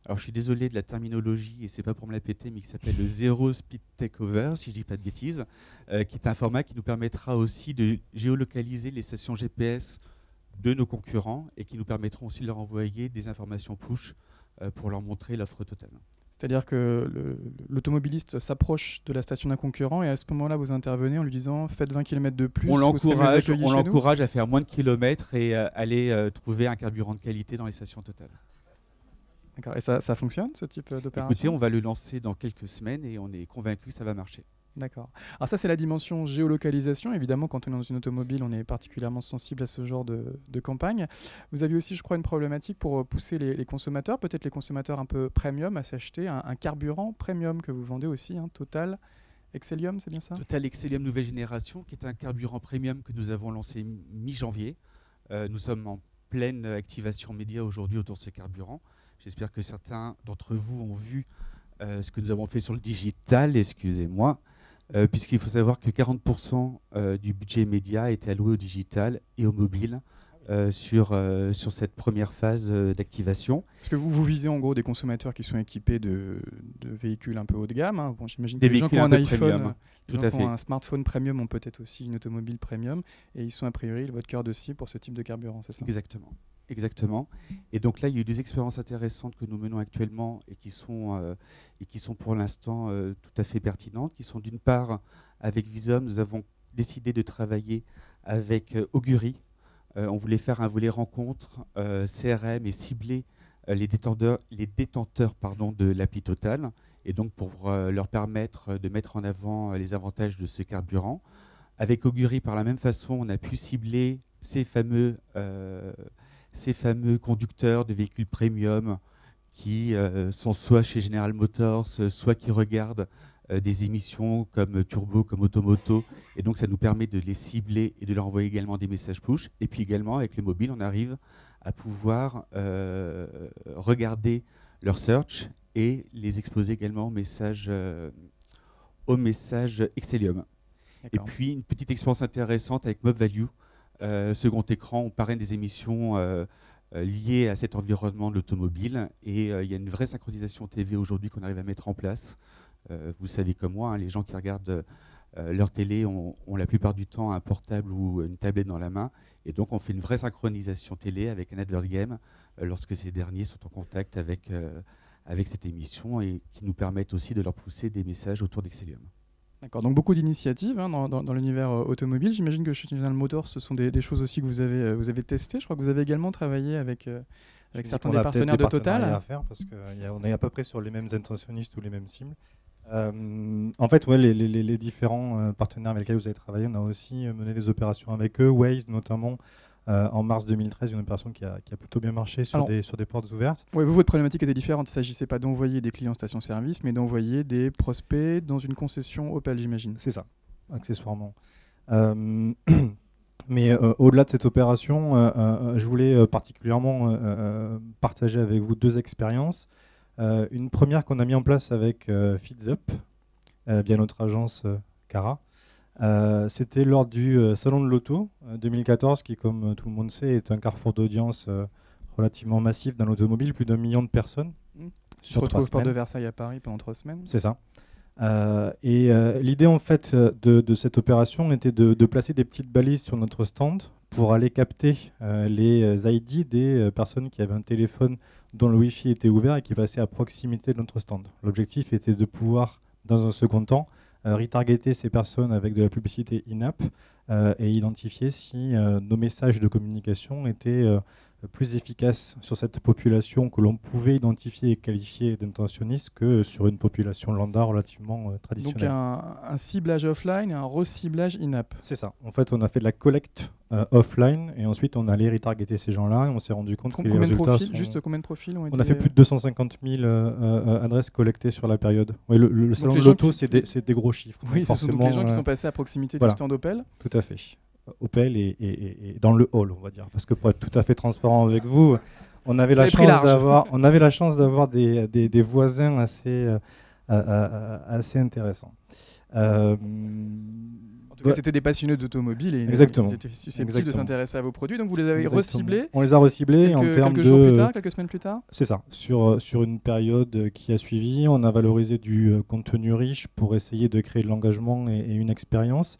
Alors je suis désolé de la terminologie, et c'est pas pour me la péter, mais qui s'appelle le Zero Speed Takeover, si je dis pas de bêtises, qui est un format qui nous permettra aussi de géolocaliser les stations GPS de nos concurrents et qui nous permettront aussi de leur envoyer des informations push pour leur montrer l'offre totale. C'est-à-dire que l'automobiliste s'approche de la station d'un concurrent et à ce moment-là, vous intervenez en lui disant « faites 20 km de plus ». On l'encourage à faire moins de kilomètres et aller trouver un carburant de qualité dans les stations Total. D'accord. Et ça fonctionne, ce type d'opération? Écoutez, on va le lancer dans quelques semaines et on est convaincu que ça va marcher. D'accord. Alors ça, c'est la dimension géolocalisation. Évidemment, quand on est dans une automobile, on est particulièrement sensible à ce genre de campagne. Vous aviez aussi, je crois, une problématique pour pousser les consommateurs, peut-être les consommateurs un peu premium, à s'acheter un carburant premium que vous vendez aussi, Total Excellium, c'est bien ça? Total Excellium nouvelle génération, qui est un carburant premium que nous avons lancé mi-janvier. Nous sommes en pleine activation média aujourd'hui autour de ce carburant. J'espère que certains d'entre vous ont vu ce que nous avons fait sur le digital, excusez-moi, puisqu'il faut savoir que 40% du budget média était alloué au digital et au mobile sur cette première phase d'activation. Est-ce que vous visez en gros des consommateurs qui sont équipés de véhicules un peu haut de gamme? Bon, j'imagine que les gens qui ont un iPhone, les gens qui ont un smartphone premium ont peut-être aussi une automobile premium et ils sont a priori votre cœur de cible pour ce type de carburant, c'est ça? Exactement. Exactement. Et donc là, il y a eu des expériences intéressantes que nous menons actuellement et qui sont pour l'instant tout à fait pertinentes, qui sont d'une part, avec Visum, nous avons décidé de travailler avec Augury. On voulait faire un volet rencontre CRM et cibler les détenteurs de l'appli Total, et donc pour leur permettre de mettre en avant les avantages de ce carburant. Avec Augury, par la même façon, on a pu cibler ces fameux conducteurs de véhicules premium qui sont soit chez General Motors, soit qui regardent des émissions comme Turbo, comme Automoto. Et donc, ça nous permet de les cibler et de leur envoyer également des messages push. Et puis également, avec le mobile, on arrive à pouvoir regarder leur search et les exposer également au message Excellium. Et puis, une petite expérience intéressante avec MobValue. Second écran, on parraine des émissions liées à cet environnement de l'automobile et il y a une vraie synchronisation TV aujourd'hui qu'on arrive à mettre en place. Vous savez comme moi, les gens qui regardent leur télé ont la plupart du temps un portable ou une tablette dans la main et donc on fait une vraie synchronisation télé avec un advert game lorsque ces derniers sont en contact avec cette émission et qui nous permettent aussi de leur pousser des messages autour d'Excellium. D'accord, donc beaucoup d'initiatives dans l'univers automobile. J'imagine que chez General Motors, ce sont des choses aussi que vous avez testées. Je crois que vous avez également travaillé avec certains des partenaires de Total. À faire parce qu'on est à peu près sur les mêmes intentionnistes ou les mêmes cibles. En fait, ouais, les différents partenaires avec lesquels vous avez travaillé, on a aussi mené des opérations avec eux, Waze notamment. En mars 2013, une opération qui a plutôt bien marché sur des portes ouvertes. Oui, votre problématique était différente. Il ne s'agissait pas d'envoyer des clients station-service, mais d'envoyer des prospects dans une concession Opel, j'imagine. C'est ça, accessoirement. Mais au-delà de cette opération, je voulais particulièrement partager avec vous deux expériences. Une première qu'on a mis en place avec FeedsUp, via notre agence Cara. C'était lors du Salon de l'Auto 2014, qui, comme tout le monde sait, est un carrefour d'audience relativement massif dans l'automobile, plus d'1 million de personnes. Se retrouve au port de Versailles à Paris pendant 3 semaines. C'est ça. Et l'idée en fait de cette opération était de placer des petites balises sur notre stand pour aller capter les ID des personnes qui avaient un téléphone dont le Wi-Fi était ouvert et qui passaient à proximité de notre stand. L'objectif était de pouvoir, dans un second temps, retargeter ces personnes avec de la publicité in-app et identifier si nos messages de communication étaient plus efficace sur cette population que l'on pouvait identifier et qualifier d'intentionniste que sur une population lambda relativement traditionnelle. Donc un ciblage offline et un reciblage in-app. C'est ça. En fait, on a fait de la collecte offline et ensuite on allait retargeter ces gens-là et on s'est rendu compte que les résultats sont... Juste combien de profils ont été... On a fait plus de 250 000 adresses collectées sur la période. Oui, le salon de l'auto, c'est des gros chiffres. Oui, ce sont donc les gens qui sont passés à proximité du stand Opel. Tout à fait. Opel et dans le hall, on va dire. Parce que pour être tout à fait transparent avec vous, on avait la chance d'avoir des voisins assez intéressants. En tout cas, c'était des passionnés d'automobile et ils étaient susceptibles de s'intéresser à vos produits. Donc vous les avez reciblés. On les a reciblés en termes de... quelques semaines plus tard. C'est ça. Sur une période qui a suivi, on a valorisé du contenu riche pour essayer de créer de l'engagement et une expérience.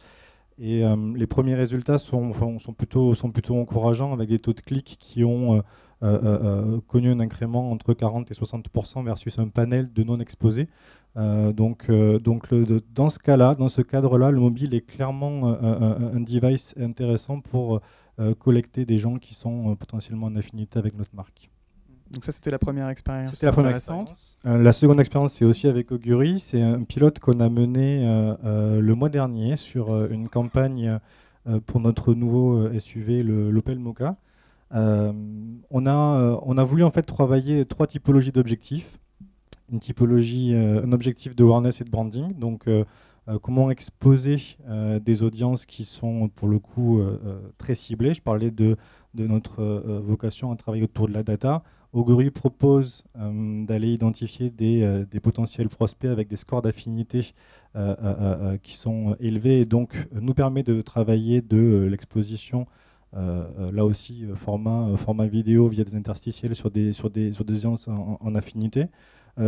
Et les premiers résultats sont plutôt encourageants avec des taux de clics qui ont connu un incrément entre 40 et 60% versus un panel de non exposés. Donc dans ce cas-là, dans ce cadre-là, le mobile est clairement un device intéressant pour collecter des gens qui sont potentiellement en affinité avec notre marque. Donc ça, c'était la première expérience. C'était la première expérience. La seconde expérience, c'est aussi avec Augury. C'est un pilote qu'on a mené le mois dernier sur une campagne pour notre nouveau SUV, l'Opel Mokka. On a voulu en fait travailler 3 typologies d'objectifs. Un objectif de awareness et de branding. Donc, comment exposer des audiences qui sont pour le coup très ciblées. Je parlais de notre vocation à travailler autour de la data. Augury propose d'aller identifier des potentiels prospects avec des scores d'affinité qui sont élevés et donc nous permet de travailler de l'exposition, là aussi format vidéo via des interstitiels sur des audiences en affinité.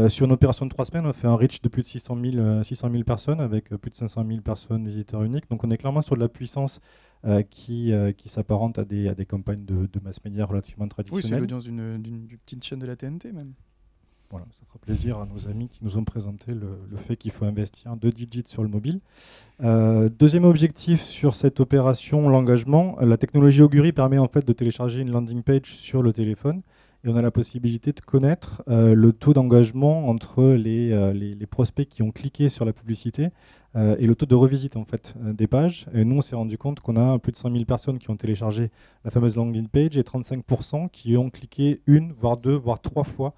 Sur une opération de 3 semaines, on fait un reach de plus de 600 000 personnes avec plus de 500 000 personnes visiteurs uniques. Donc on est clairement sur de la puissance qui s'apparente à des campagnes de mass média relativement traditionnelles. Oui, c'est l'audience d'une petite chaîne de la TNT même. Voilà, ça fera plaisir à nos amis qui nous ont présenté le fait qu'il faut investir 2 digits sur le mobile. Deuxième objectif sur cette opération, l'engagement. La technologie Augury permet en fait de télécharger une landing page sur le téléphone. Et on a la possibilité de connaître le taux d'engagement entre les prospects qui ont cliqué sur la publicité et le taux de revisite en fait, des pages. Et nous, on s'est rendu compte qu'on a plus de 100 000 personnes qui ont téléchargé la fameuse landing page et 35% qui ont cliqué 1, voire 2, voire 3 fois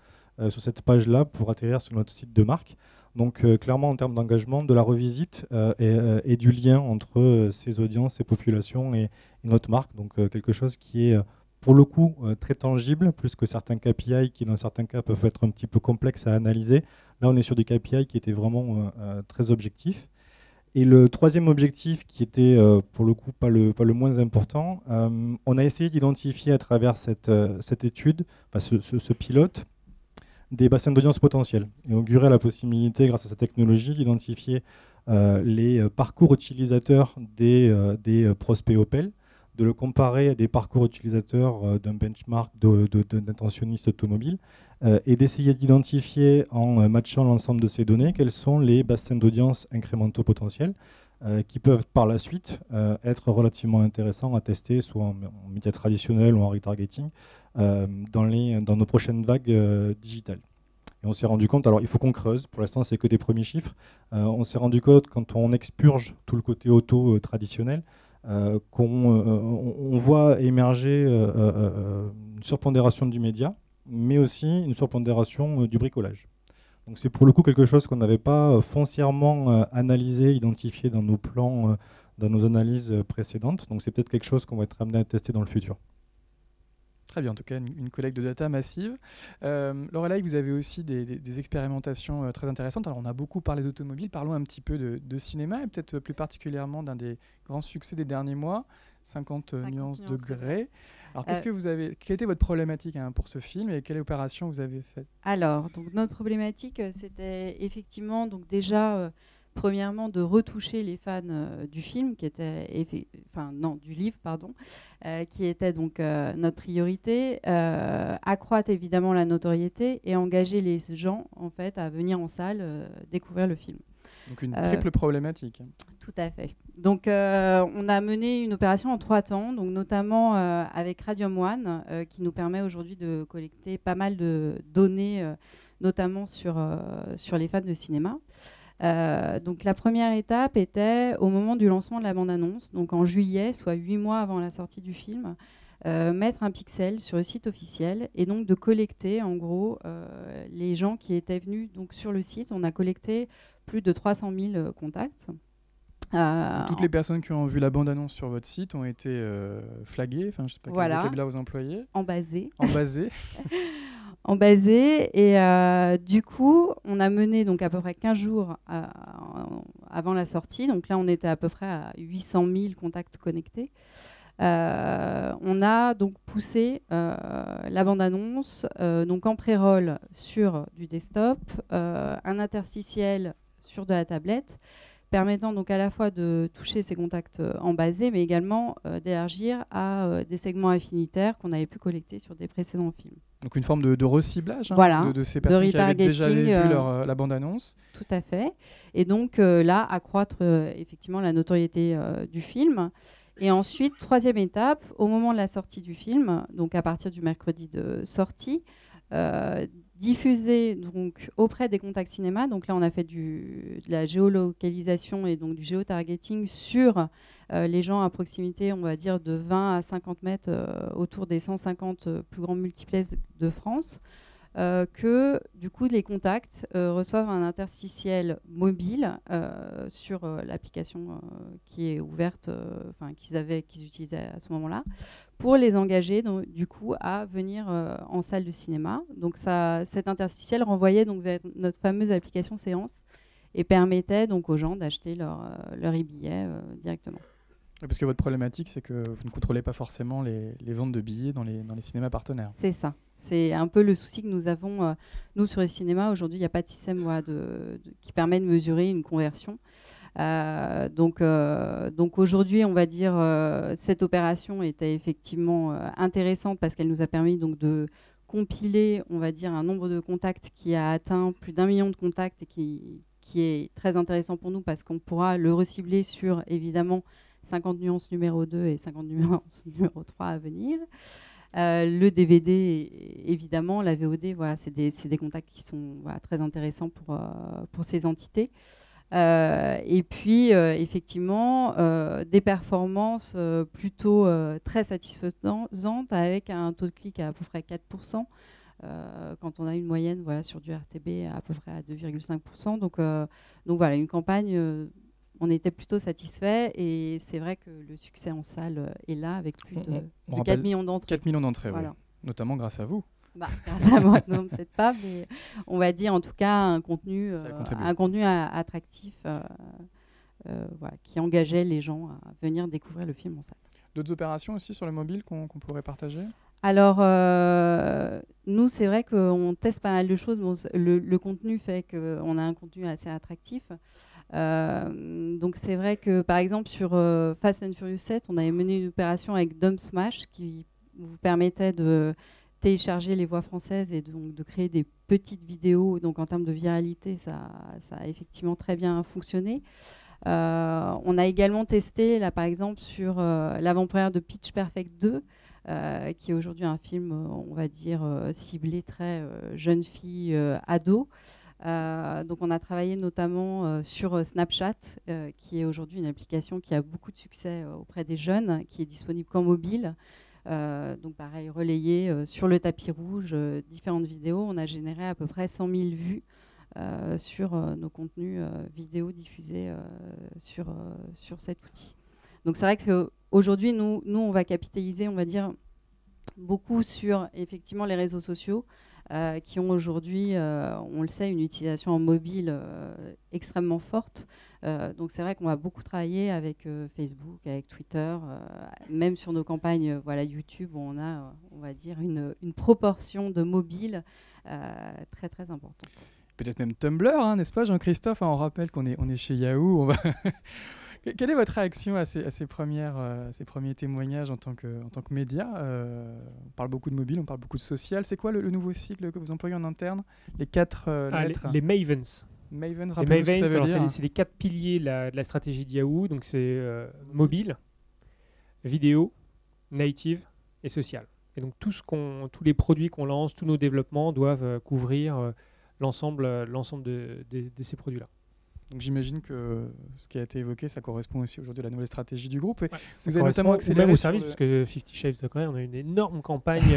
sur cette page-là pour atterrir sur notre site de marque. Donc clairement, en termes d'engagement, de la revisite et du lien entre ces audiences, ces populations et notre marque. Donc quelque chose qui est... pour le coup, très tangible, plus que certains KPI qui, dans certains cas, peuvent être un petit peu complexes à analyser. Là, on est sur des KPI qui étaient vraiment très objectifs. Et le troisième objectif, qui était, pour le coup, pas le moins important, on a essayé d'identifier à travers cette étude, ce pilote, des bassins d'audience potentiels. Et Augury a la possibilité, grâce à cette technologie, d'identifier les parcours utilisateurs des prospects Opel, de le comparer à des parcours utilisateurs d'un benchmark d'intentionnistes automobiles et d'essayer d'identifier en matchant l'ensemble de ces données quels sont les bassins d'audience incrémentaux potentiels qui peuvent par la suite être relativement intéressants à tester soit en médias traditionnels ou en retargeting dans nos prochaines vagues digitales. Et on s'est rendu compte, alors il faut qu'on creuse, pour l'instant c'est que des premiers chiffres, on s'est rendu compte quand on expurge tout le côté auto traditionnel, qu'on voit émerger une surpondération du média, mais aussi une surpondération du bricolage. Donc c'est pour le coup quelque chose qu'on n'avait pas foncièrement analysé, identifié dans nos plans, dans nos analyses précédentes. Donc c'est peut-être quelque chose qu'on va être amené à tester dans le futur. Très bien, en tout cas, une collecte de data massive. Lorelai, vous avez aussi des expérimentations très intéressantes. Alors, on a beaucoup parlé d'automobile. Parlons un petit peu de cinéma et peut-être plus particulièrement d'un des grands succès des derniers mois, 50 nuances de Grey. Alors, quelle était votre problématique pour ce film et quelle opération vous avez faite? Alors, donc, notre problématique, c'était effectivement donc, déjà... premièrement, de retoucher les fans du film, du livre, pardon, qui était donc notre priorité, accroître évidemment la notoriété et engager les gens en fait à venir en salle découvrir le film. Donc une triple problématique. Tout à fait. Donc on a mené une opération en 3 temps, donc notamment avec Radium One, qui nous permet aujourd'hui de collecter pas mal de données, notamment sur les fans de cinéma. Donc la première étape était au moment du lancement de la bande-annonce, donc en juillet, soit 8 mois avant la sortie du film, mettre un pixel sur le site officiel et donc de collecter en gros les gens qui étaient venus donc, sur le site. On a collecté plus de 300 000 contacts. Toutes les personnes qui ont vu la bande-annonce sur votre site ont été flaguées, enfin je sais pas quel vocabulaire vous employez. Embasées. Embasées. Et du coup, on a mené donc à peu près 15 jours avant la sortie. Donc là, on était à peu près à 800 000 contacts connectés. On a donc poussé la bande-annonce donc en pré-roll sur du desktop, un interstitiel sur de la tablette, permettant donc à la fois de toucher ces contacts embasés, mais également d'élargir à des segments affinitaires qu'on avait pu collecter sur des précédents films. Donc une forme de reciblage de ces personnes qui avaient déjà vu la bande-annonce. Tout à fait. Et donc là, accroître effectivement la notoriété du film. Et ensuite, troisième étape, au moment de la sortie du film, donc à partir du mercredi de sortie, diffuser donc auprès des contacts cinéma. Donc là, on a fait de la géolocalisation et donc du géotargeting sur les gens à proximité, on va dire de 20 à 50 mètres autour des 150 plus grands multiplexes de France. Que du coup les contacts reçoivent un interstitiel mobile sur l'application qui est ouverte, qu'ils utilisaient à ce moment-là, pour les engager donc, du coup à venir en salle de cinéma. Donc cet interstitiel renvoyait donc vers notre fameuse application Séance et permettait donc aux gens d'acheter leur e-billet directement. Parce que votre problématique, c'est que vous ne contrôlez pas forcément les ventes de billets dans les cinémas partenaires. C'est ça. C'est un peu le souci que nous avons, nous, sur les cinémas. Aujourd'hui, il n'y a pas de système qui permet de mesurer une conversion. Donc aujourd'hui, on va dire, cette opération était effectivement intéressante parce qu'elle nous a permis donc, de compiler, on va dire, un nombre de contacts qui a atteint plus d'1 million de contacts et qui est très intéressant pour nous parce qu'on pourra le recibler sur, évidemment, 50 nuances numéro 2 et 50 nuances numéro 3 à venir. Le DVD, évidemment, la VOD, voilà, c'est des contacts qui sont très intéressants pour ces entités. Et puis, effectivement, des performances plutôt très satisfaisantes avec un taux de clic à peu près 4%. Quand on a une moyenne sur du RTB à peu près à 2,5%. Donc voilà, une campagne... on était plutôt satisfait et c'est vrai que le succès en salle est là avec plus de 4 millions d'entrées. 4 millions d'entrées, voilà. Oui. Notamment grâce à vous. Grâce à moi, non, peut-être pas, mais on va dire en tout cas un contenu attractif qui engageait les gens à venir découvrir le film en salle. D'autres opérations aussi sur le mobile qu'on pourrait partager ? Alors, nous, c'est vrai qu'on teste pas mal de choses. Bon, le contenu fait qu'on a un contenu assez attractif. Donc c'est vrai que par exemple sur Fast and Furious 7, on avait mené une opération avec Dumb Smash qui vous permettait de télécharger les voix françaises et donc de créer des petites vidéos. Donc en termes de viralité, ça a effectivement très bien fonctionné. On a également testé là par exemple sur l'avant-première de Pitch Perfect 2 qui est aujourd'hui un film, on va dire, ciblé très jeune fille, ado. Donc on a travaillé notamment sur Snapchat, qui est aujourd'hui une application qui a beaucoup de succès auprès des jeunes, qui est disponible qu'en mobile. Donc pareil, relayé sur le tapis rouge, différentes vidéos. On a généré à peu près 100 000 vues sur nos contenus vidéo diffusés sur cet outil. Donc c'est vrai qu'aujourd'hui, nous, on va capitaliser, on va dire, beaucoup sur effectivement les réseaux sociaux, qui ont aujourd'hui, on le sait, une utilisation en mobile extrêmement forte. Donc c'est vrai qu'on va beaucoup travailler avec Facebook, avec Twitter, même sur nos campagnes YouTube, où on a, on va dire, une proportion de mobile très très importante. Peut-être même Tumblr, n'est-ce pas Jean-Christophe ? On rappelle qu'on est chez Yahoo. Quelle est votre réaction à ces premiers témoignages en tant que média ? On parle beaucoup de mobile, on parle beaucoup de social. C'est quoi le nouveau cycle que vous employez en interne ? Les 4 lettres ? Les Mavens. Maven, Les rappelez-nous ce que Mavens, ça veut alors, dire. c'est les 4 piliers de la stratégie de Yahoo. Donc c'est mobile, vidéo, native et social. Et donc tous les produits qu'on lance, tous nos développements doivent couvrir l'ensemble de ces produits-là. Donc j'imagine que ce qui a été évoqué, ça correspond aussi aujourd'hui à la nouvelle stratégie du groupe. Et Ouais, vous avez notamment ou accéléré même au sur service, le- parce que 50 Shades of Grey, on a une énorme campagne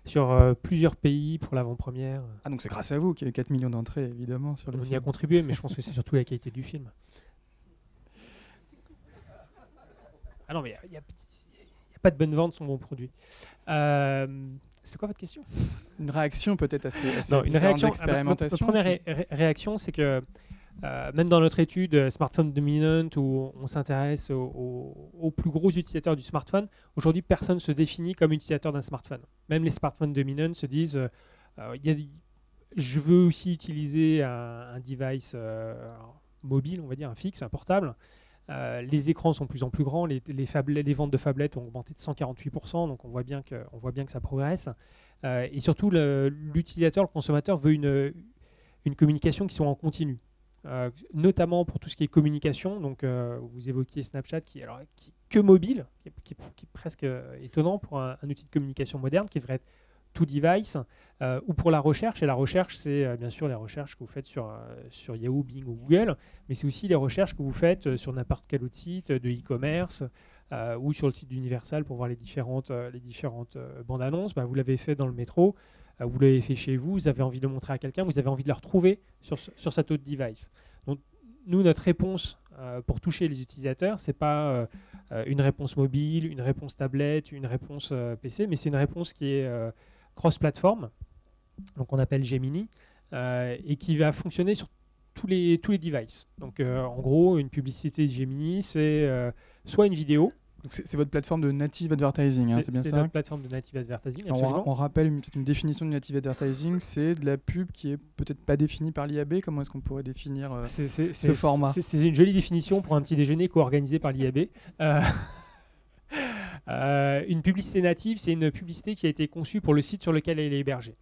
sur plusieurs pays pour l'avant-première. Ah, donc c'est grâce à vous qu'il y a eu 4 millions d'entrées, évidemment, sur le On y a film. contribué, mais je pense que c'est surtout la qualité du film. Ah non, mais il n'y a pas de bonne vente sans bon produit. C'est quoi votre question? Une réaction peut-être assez Non, une différente réaction. d'expérimentation. Ma première réaction, c'est que même dans notre étude Smartphone Dominant, où on s'intéresse aux plus gros utilisateurs du smartphone, aujourd'hui, personne ne se définit comme utilisateur d'un smartphone. Même les smartphones dominants se disent je veux aussi utiliser un device mobile, on va dire, un fixe, un portable. Les écrans sont de plus en plus grands, les ventes de phablettes ont augmenté de 148%, donc on voit bien que ça progresse. Et surtout, l'utilisateur, le consommateur veut une communication qui soit en continu, notamment pour tout ce qui est communication. Donc, vous évoquiez Snapchat, qui est que mobile, qui est presque étonnant pour un outil de communication moderne, qui devrait être tout device, ou pour la recherche. Et la recherche, c'est bien sûr les recherches que vous faites sur Yahoo, Bing ou Google, mais c'est aussi les recherches que vous faites sur n'importe quel autre site de e-commerce ou sur le site d'Universal pour voir les différentes bandes annonces. Vous l'avez fait dans le métro, vous l'avez fait chez vous, vous avez envie de le montrer à quelqu'un, vous avez envie de le retrouver sur cet autre device. Donc, nous, notre réponse pour toucher les utilisateurs, c'est pas une réponse mobile, une réponse tablette, une réponse PC, mais c'est une réponse qui est cross-platform, donc on appelle Gemini, et qui va fonctionner sur tous les devices. Donc en gros, une publicité de Gemini, c'est soit une vidéo. Donc c'est votre plateforme de native advertising, c'est bien ça? C'est notre plateforme de native advertising, Alors, absolument. on rappelle une définition de native advertising, c'est de la pub qui est peut-être pas définie par l'IAB. Comment est-ce qu'on pourrait définir ce format? C'est une jolie définition pour un petit déjeuner co-organisé par l'IAB. Une publicité native, c'est une publicité qui a été conçue pour le site sur lequel elle est hébergée.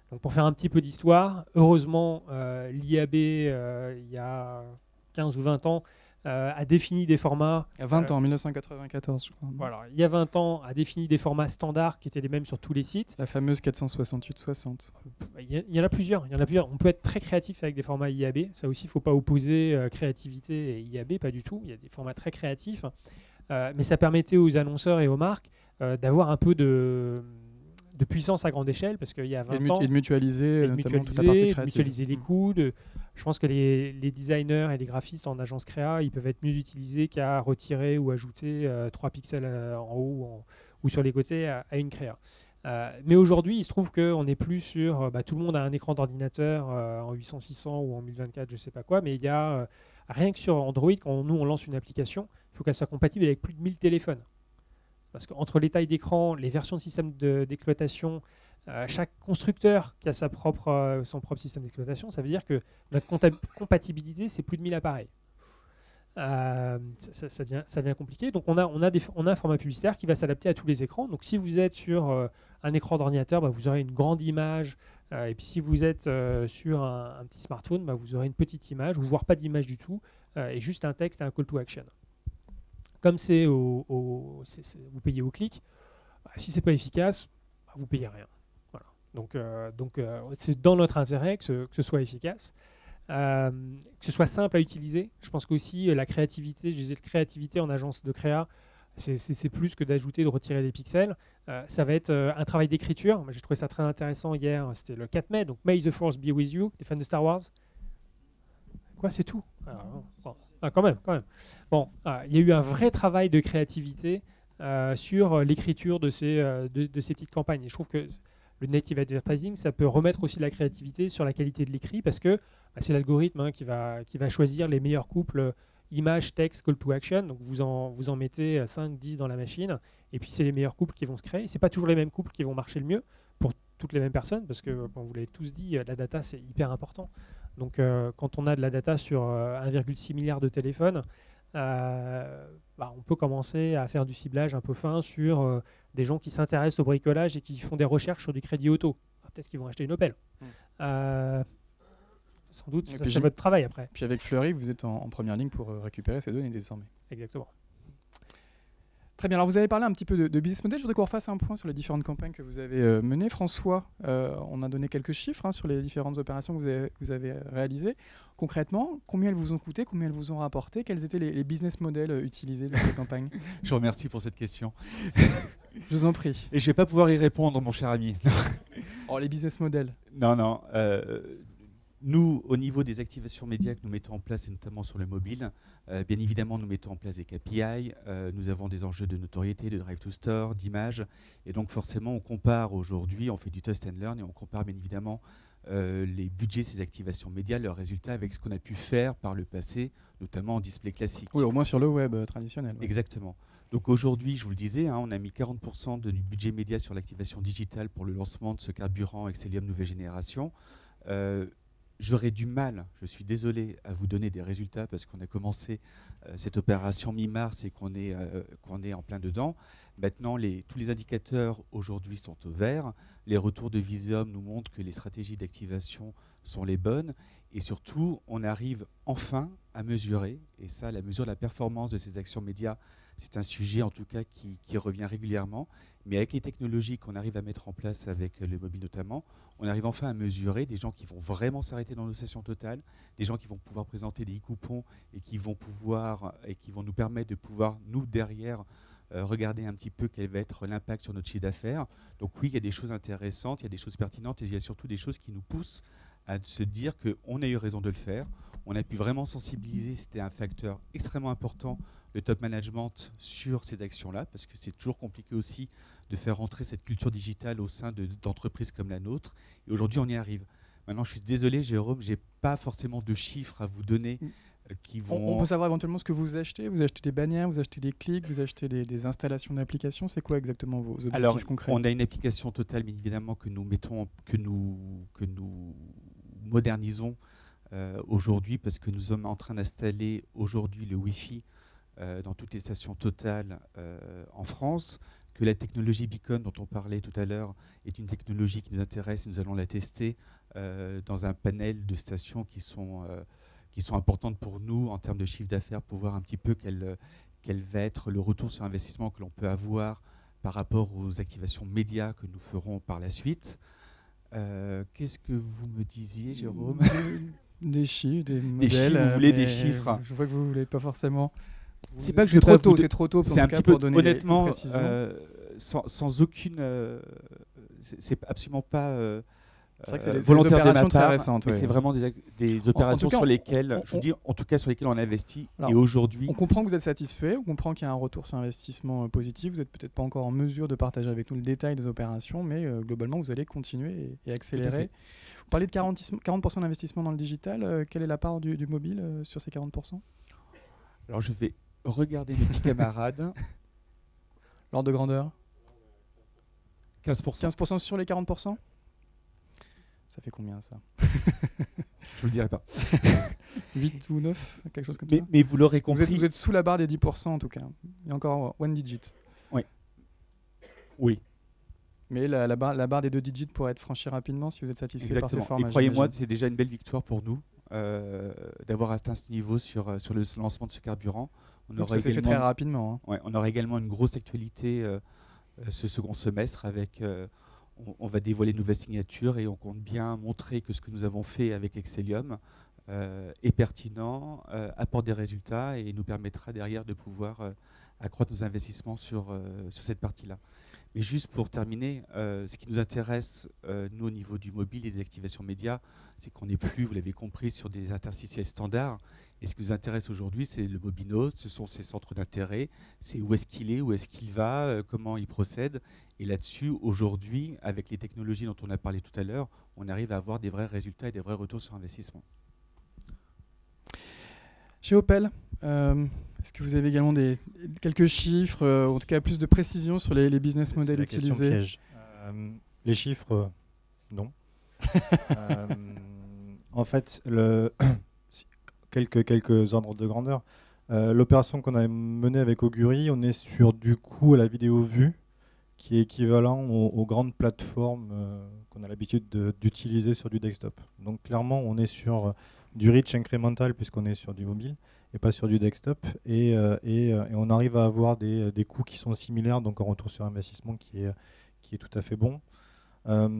Donc pour faire un petit peu d'histoire, heureusement, l'IAB, il y a 15 ou 20 ans, a défini des formats... Il y a 20 ans, 1994, je crois. Voilà, il y a 20 ans, a défini des formats standards qui étaient les mêmes sur tous les sites. La fameuse 468-60. Il y en a plusieurs. On peut être très créatif avec des formats IAB. Ça aussi, il ne faut pas opposer créativité et IAB, pas du tout. Il y a des formats très créatifs. Mais ça permettait aux annonceurs et aux marques d'avoir un peu de puissance à grande échelle, parce qu'il y a 20 ans... Et de mutualiser, notamment toute la partie créative. Mutualiser les coûts. Je pense que les designers et les graphistes en agence créa, ils peuvent être mieux utilisés qu'à retirer ou ajouter 3 pixels en haut ou sur les côtés à une créa. Mais aujourd'hui, il se trouve qu'on n'est plus sur... tout le monde a un écran d'ordinateur en 800-600 ou en 1024, je ne sais pas quoi, mais il y a... rien que sur Android, quand nous on lance une application, il faut qu'elle soit compatible avec plus de 1000 téléphones. Parce qu'entre les tailles d'écran, les versions de système d'exploitation, chaque constructeur qui a son propre système d'exploitation, ça veut dire que notre compatibilité, c'est plus de 1000 appareils. Ça devient compliqué. Donc on a un format publicitaire qui va s'adapter à tous les écrans. Donc si vous êtes sur un écran d'ordinateur, vous aurez une grande image. Et puis si vous êtes sur un petit smartphone, vous aurez une petite image, ou voire pas d'image du tout, et juste un texte et un call to action. Comme vous payez au clic, si c'est pas efficace, vous payez rien. Voilà. Donc c'est dans notre intérêt que ce soit efficace, que ce soit simple à utiliser. Je pense qu'aussi la créativité, je disais créativité en agence de créa, c'est plus que d'ajouter, de retirer des pixels. Ça va être un travail d'écriture. J'ai trouvé ça très intéressant hier, c'était le 4 mai, donc May the Force be with you, des fans de Star Wars. Quoi, c'est tout? Quand même. Bon, il y a eu un vrai travail de créativité sur l'écriture de ces petites campagnes. Et je trouve que le native advertising, ça peut remettre aussi de la créativité sur la qualité de l'écrit, parce que c'est l'algorithme qui va choisir les meilleurs couples image, texte, call to action. Donc vous en mettez 5, 10 dans la machine, et puis c'est les meilleurs couples qui vont se créer. C'est pas toujours les mêmes couples qui vont marcher le mieux pour toutes les mêmes personnes, parce que, vous l'avez tous dit, la data, c'est hyper important. Donc quand on a de la data sur 1,6 milliard de téléphones, on peut commencer à faire du ciblage un peu fin sur des gens qui s'intéressent au bricolage et qui font des recherches sur du crédit auto. Peut-être qu'ils vont acheter une Opel. sans doute, Et ça puis c'est votre travail après. Puis avec Fleury, vous êtes en première ligne pour récupérer ces données désormais. Exactement. Très bien, alors vous avez parlé un petit peu de business model. Je voudrais qu'on refasse un point sur les différentes campagnes que vous avez menées. François, on a donné quelques chiffres sur les différentes opérations que vous avez réalisées. Concrètement, combien elles vous ont coûté, combien elles vous ont rapporté, quels étaient les business models utilisés dans ces campagnes? Je vous remercie pour cette question. Je vous en prie. Et je ne vais pas pouvoir y répondre, mon cher ami. Oh, les business models. Non. Nous, au niveau des activations médias que nous mettons en place, et notamment sur le mobile, bien évidemment, nous mettons en place des KPI. Nous avons des enjeux de notoriété, de drive to store, d'image. Et donc, forcément, on compare aujourd'hui, on fait du test and learn, et on compare bien évidemment les budgets de ces activations médias, leurs résultats avec ce qu'on a pu faire par le passé, notamment en display classique. Oui, au moins sur le web traditionnel. Ouais. Exactement. Donc aujourd'hui, je vous le disais, on a mis 40% du budget média sur l'activation digitale pour le lancement de ce carburant Excellium nouvelle génération. J'aurais du mal, je suis désolé, à vous donner des résultats parce qu'on a commencé cette opération mi-mars et qu'on est en plein dedans. Maintenant, tous les indicateurs aujourd'hui sont au vert. Les retours de Visium nous montrent que les stratégies d'activation sont les bonnes. Et surtout, on arrive enfin à mesurer, et ça, la mesure de la performance de ces actions médias, c'est un sujet en tout cas qui revient régulièrement. Mais avec les technologies qu'on arrive à mettre en place avec le mobile notamment, on arrive enfin à mesurer des gens qui vont vraiment s'arrêter dans nos sessions totales, des gens qui vont pouvoir présenter des e-coupons et qui vont nous permettre de pouvoir, nous, derrière, regarder un petit peu quel va être l'impact sur notre chiffre d'affaires. Donc oui, il y a des choses intéressantes, il y a des choses pertinentes et il y a surtout des choses qui nous poussent à se dire qu'on a eu raison de le faire. On a pu vraiment sensibiliser, c'était un facteur extrêmement important, le top management sur ces actions-là, parce que c'est toujours compliqué aussi de faire rentrer cette culture digitale au sein d'entreprises comme la nôtre. Et aujourd'hui, on y arrive. Maintenant, je suis désolé, Jérôme, je n'ai pas forcément de chiffres à vous donner qui vont... On peut savoir éventuellement ce que vous achetez. Vous achetez des bannières, vous achetez des clics, vous achetez des installations d'applications. C'est quoi exactement vos objectifs concrets? On a une application totale, bien évidemment, que nous modernisons aujourd'hui, parce que nous sommes en train d'installer aujourd'hui le Wi-Fi dans toutes les stations Total en France, que la technologie Beacon dont on parlait tout à l'heure est une technologie qui nous intéresse et nous allons la tester dans un panel de stations qui sont importantes pour nous en termes de chiffre d'affaires, pour voir un petit peu quel va être le retour sur investissement que l'on peut avoir par rapport aux activations médias que nous ferons par la suite. Qu'est-ce que vous me disiez, Jérôme? Des chiffres, des modèles. Des chiffres, vous voulez des chiffres? Je vois que vous ne voulez pas forcément. C'est pas que c'est trop tôt, c'est trop tôt c'est un cas, petit peu, pour donner honnêtement, les précisions. sans aucune... c'est absolument pas c'est vrai que c'est des volontaire opérations de ma part, très récentes. mais Ouais. c'est vraiment des opérations cas, sur lesquelles, je vous dis, en tout cas sur lesquelles on investit. Alors, et aujourd'hui... On comprend que vous êtes satisfait, on comprend qu'il y a un retour sur investissement positif. Vous n'êtes peut-être pas encore en mesure de partager avec nous le détail des opérations, mais globalement, vous allez continuer et accélérer. Vous parlez de 40% d'investissement dans le digital. Quelle est la part du mobile sur ces 40%? Alors je vais regarder mes petits camarades. L'ordre de grandeur? 15%. 15% sur les 40%? Ça fait combien ça? Je vous le dirai pas. 8 ou 9, quelque chose comme ça. Mais vous l'aurez compris. Vous êtes sous la barre des 10% en tout cas. Il y a encore one digit. Oui. Mais la barre des 2 digits pourrait être franchie rapidement si vous êtes satisfait par ces formats. Et croyez-moi, c'est déjà une belle victoire pour nous d'avoir atteint ce niveau sur le lancement de ce carburant. Ça s'est fait très rapidement. Ouais, on aura également une grosse actualité ce second semestre avec... on va dévoiler de nouvelles signatures et on compte bien montrer que ce que nous avons fait avec Excellium est pertinent, apporte des résultats et nous permettra derrière de pouvoir accroître nos investissements sur cette partie-là. Mais juste pour terminer, ce qui nous intéresse, nous, au niveau du mobile et des activations médias, c'est qu'on n'est plus, vous l'avez compris, sur des interstitiels standards. Et ce qui nous intéresse aujourd'hui, c'est le mobinote, ce sont ses centres d'intérêt, c'est où est-ce qu'il va, comment il procède. Et là-dessus, aujourd'hui, avec les technologies dont on a parlé tout à l'heure, on arrive à avoir des vrais résultats et des vrais retours sur investissement. Chez Opel, est-ce que vous avez également quelques chiffres, en tout cas plus de précision sur les business models utilisés? Piège. Les chiffres, non. En fait, quelques ordres de grandeur. L'opération qu'on a menée avec Augury, on est sur du coût à la vidéo vue qui est équivalent aux grandes plateformes qu'on a l'habitude d'utiliser sur du desktop. Donc clairement, on est sur du reach incrémental puisqu'on est sur du mobile et pas sur du desktop. Et on arrive à avoir des coûts qui sont similaires, donc un retour sur investissement qui est tout à fait bon. Le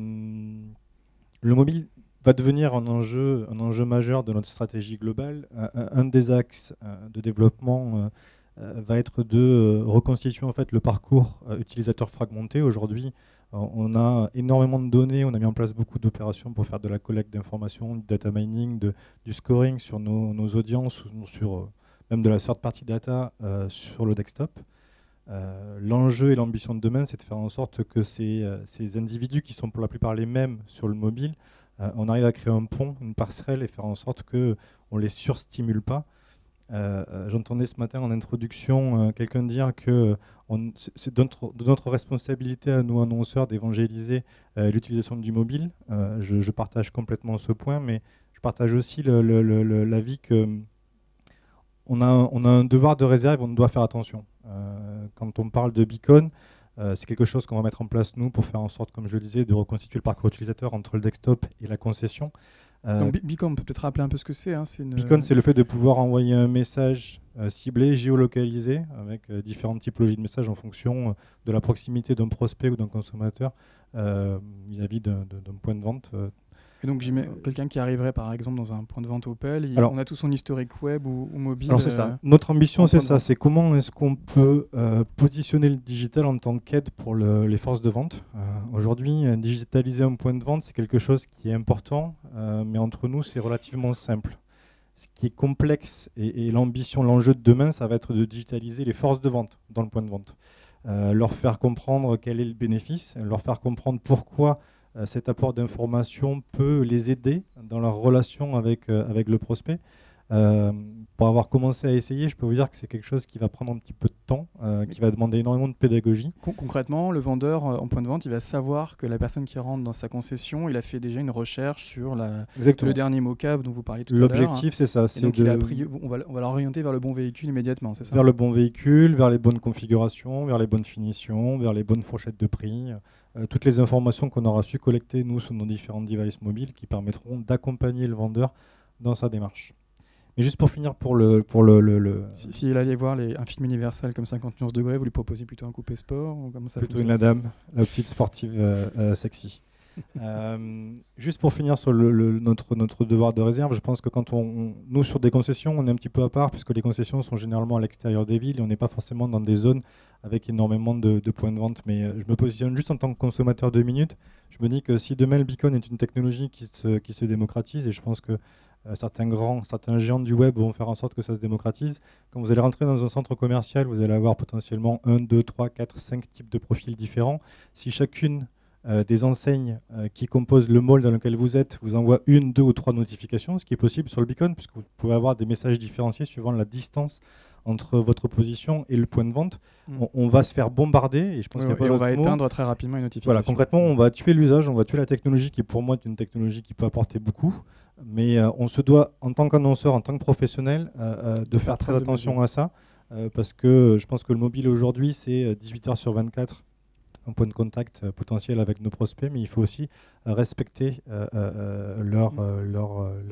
mobile va devenir un enjeu majeur de notre stratégie globale. Un des axes de développement va être de reconstituer en fait le parcours utilisateur fragmenté. Aujourd'hui, on a énormément de données, on a mis en place beaucoup d'opérations pour faire de la collecte d'informations, du data mining, du scoring sur nos audiences, ou sur même de la third party data sur le desktop. L'enjeu et l'ambition de demain, c'est de faire en sorte que ces individus qui sont pour la plupart les mêmes sur le mobile, on arrive à créer un pont, une passerelle et faire en sorte qu'on ne les surstimule pas. J'entendais ce matin en introduction quelqu'un dire que c'est de notre responsabilité à nous annonceurs d'évangéliser l'utilisation du mobile. Je partage complètement ce point, mais je partage aussi l'avis qu'on a un devoir de réserve, on doit faire attention. Quand on parle de beacon, c'est quelque chose qu'on va mettre en place nous pour faire en sorte, comme je le disais, de reconstituer le parcours utilisateur entre le desktop et la concession. Donc beacon, on peut peut-être rappeler un peu ce que c'est. Beacon, c'est le fait de pouvoir envoyer un message ciblé, géolocalisé, avec différentes typologies de messages en fonction de la proximité d'un prospect ou d'un consommateur vis-à-vis d'un point de vente. Et donc quelqu'un qui arriverait par exemple dans un point de vente Opel, on a tout son historique web ou mobile. Alors c'est ça. Notre ambition, c'est ça. C'est comment est-ce qu'on peut positionner le digital en tant qu'aide pour les forces de vente. Aujourd'hui, digitaliser un point de vente, c'est quelque chose qui est important, mais entre nous, c'est relativement simple. Ce qui est complexe et l'ambition, l'enjeu de demain, ça va être de digitaliser les forces de vente dans le point de vente. Leur faire comprendre quel est le bénéfice, leur faire comprendre pourquoi cet apport d'information peut les aider dans leur relation avec le prospect. Pour avoir commencé à essayer, je peux vous dire que c'est quelque chose qui va prendre un petit peu de temps, qui va demander énormément de pédagogie. Concrètement, le vendeur en point de vente, il va savoir que la personne qui rentre dans sa concession, il a fait déjà une recherche sur le dernier mocap dont vous parliez tout à l'heure. L'objectif, c'est ça. Donc on va l'orienter vers le bon véhicule immédiatement, c'est ça ? Vers le bon véhicule, vers les bonnes configurations, vers les bonnes finitions, vers les bonnes fourchettes de prix. Toutes les informations qu'on aura su collecter, nous, sur nos différents devices mobiles qui permettront d'accompagner le vendeur dans sa démarche. Mais juste pour finir, S'il allait voir un film Universal comme 50 nuances degrés, vous lui proposez plutôt un coupé sport ou comment ça plutôt une madame, la petite sportive sexy. Juste pour finir sur notre devoir de réserve, je pense que quand nous, sur des concessions, on est un petit peu à part, puisque les concessions sont généralement à l'extérieur des villes et on n'est pas forcément dans des zones avec énormément de points de vente. Mais je me positionne juste en tant que consommateur 2 minutes. Je me dis que si demain le beacon est une technologie qui se démocratise, et je pense que certains géants du web vont faire en sorte que ça se démocratise. Quand vous allez rentrer dans un centre commercial, vous allez avoir potentiellement 1, 2, 3, 4, 5 types de profils différents. Si chacune des enseignes qui composent le mall dans lequel vous êtes vous envoie 1, 2 ou 3 notifications, ce qui est possible sur le beacon, puisque vous pouvez avoir des messages différenciés suivant la distance entre votre position et le point de vente, on va se faire bombarder. Et je pense on va éteindre très rapidement une notification. Voilà, concrètement, on va tuer l'usage, on va tuer la technologie qui, pour moi, est une technologie qui peut apporter beaucoup. Mais on se doit, en tant qu'annonceur, en tant que professionnel, de faire très attention à ça. Parce que je pense que le mobile aujourd'hui, c'est 18 heures sur 24, un point de contact potentiel avec nos prospects, mais il faut aussi respecter leur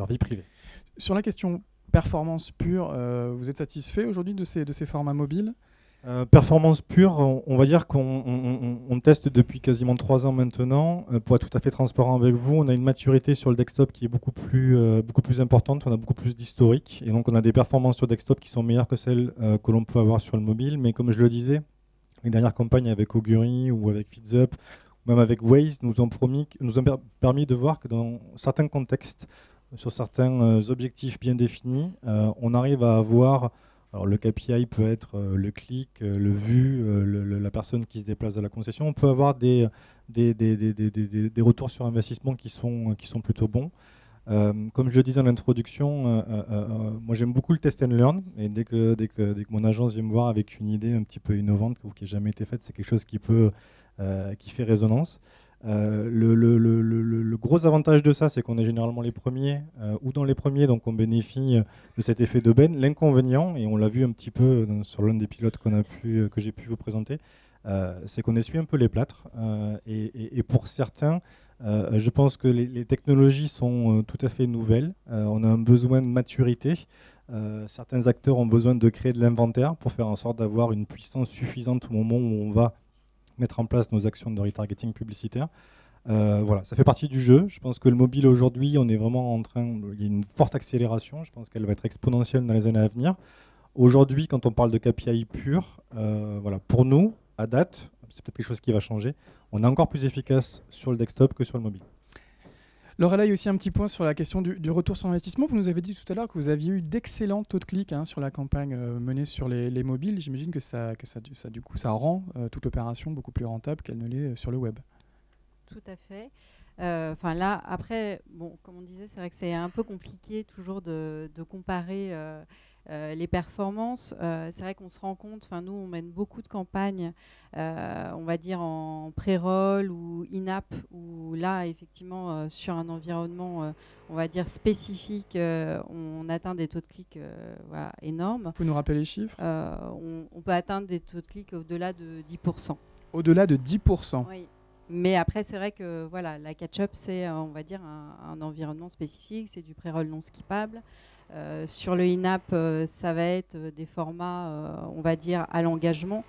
vie privée. Sur la question performance pure, vous êtes satisfait aujourd'hui de ces formats mobiles ? Performance pure, on va dire qu'on teste depuis quasiment 3 ans maintenant. Pour être tout à fait transparent avec vous, on a une maturité sur le desktop qui est beaucoup plus importante, on a beaucoup plus d'historique, et donc on a des performances sur desktop qui sont meilleures que celles que l'on peut avoir sur le mobile. Mais comme je le disais, les dernières campagnes avec Augury ou avec FeedsUp, ou même avec Waze, nous ont permis de voir que dans certains contextes, sur certains objectifs bien définis, on arrive à avoir... Alors le KPI peut être le clic, le vu, la personne qui se déplace à la concession. On peut avoir des retours sur investissement qui sont plutôt bons. Comme je le disais en introduction, moi j'aime beaucoup le test and learn. Et dès que mon agence vient me voir avec une idée un petit peu innovante ou qui n'a jamais été faite, c'est quelque chose qui fait résonance. Le gros avantage de ça, c'est qu'on est généralement les premiers ou dans les premiers, donc on bénéficie de cet effet d'aubaine. L'inconvénient, et on l'a vu un petit peu sur l'un des pilotes que j'ai pu vous présenter, c'est qu'on essuie un peu les plâtres. Et pour certains, je pense que les technologies sont tout à fait nouvelles. On a un besoin de maturité. Certains acteurs ont besoin de créer de l'inventaire pour faire en sorte d'avoir une puissance suffisante au moment où on va mettre en place nos actions de retargeting publicitaire. Voilà, ça fait partie du jeu. Je pense que le mobile aujourd'hui, on est vraiment en train, il y a une forte accélération. Je pense qu'elle va être exponentielle dans les années à venir. Aujourd'hui, quand on parle de KPI pur, voilà, pour nous, à date, c'est peut-être quelque chose qui va changer. On est encore plus efficace sur le desktop que sur le mobile. Lorelei, aussi un petit point sur la question du retour sur investissement. Vous nous avez dit tout à l'heure que vous aviez eu d'excellents taux de clics sur la campagne menée sur les mobiles. J'imagine que ça rend toute l'opération beaucoup plus rentable qu'elle ne l'est sur le web. Tout à fait. Enfin là, après, bon, comme on disait, c'est vrai que c'est un peu compliqué toujours de comparer les performances. C'est vrai qu'on se rend compte, nous on mène beaucoup de campagnes, on va dire en pré-roll ou in-app, où là effectivement sur un environnement on va dire spécifique, on atteint des taux de clic voilà, énormes. Vous pouvez nous rappeler les chiffres? On peut atteindre des taux de clic au-delà de 10%. Au-delà de 10%? Oui. Mais après, c'est vrai que voilà, la catch-up, c'est, on va dire, un environnement spécifique, c'est du pré-roll non skippable. Sur le in-app, ça va être des formats, on va dire, à l'engagement.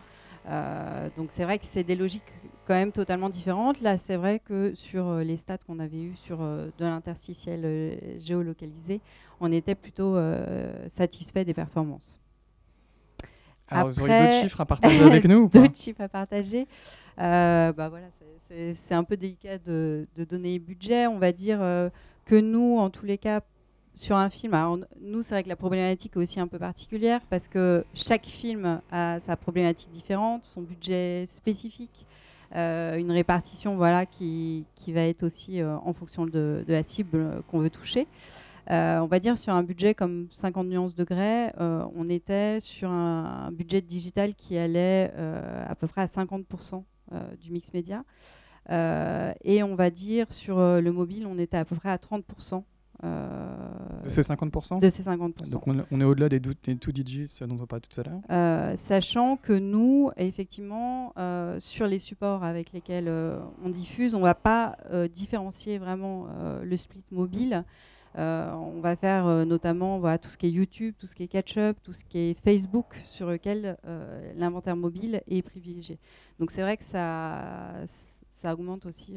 Donc c'est vrai que c'est des logiques quand même totalement différentes. Là, c'est vrai que sur les stats qu'on avait eues sur de l'interstitiel géolocalisé, on était plutôt satisfait des performances. Alors, vous auriez d'autres chiffres à partager avec nous ou pas? D'autres chiffres à partager. Voilà, c'est un peu délicat de donner budget. On va dire que nous, en tous les cas, sur un film, alors nous, c'est vrai que la problématique est aussi un peu particulière parce que chaque film a sa problématique différente, son budget spécifique, une répartition voilà, qui va être aussi en fonction de la cible qu'on veut toucher. On va dire sur un budget comme 50 nuances degrés, on était sur un budget digital qui allait à peu près à 50% du mix média. Et on va dire sur le mobile, on était à peu près à 30%. De ces 50%? De ces 50%. Donc on est au-delà des two digits dont on parlait tout à l'heure. Sachant que nous, effectivement, sur les supports avec lesquels on diffuse, on ne va pas différencier vraiment le split mobile. On va faire notamment voilà, tout ce qui est YouTube, tout ce qui est catch-up, tout ce qui est Facebook, sur lequel l'inventaire mobile est privilégié. Donc c'est vrai que ça augmente aussi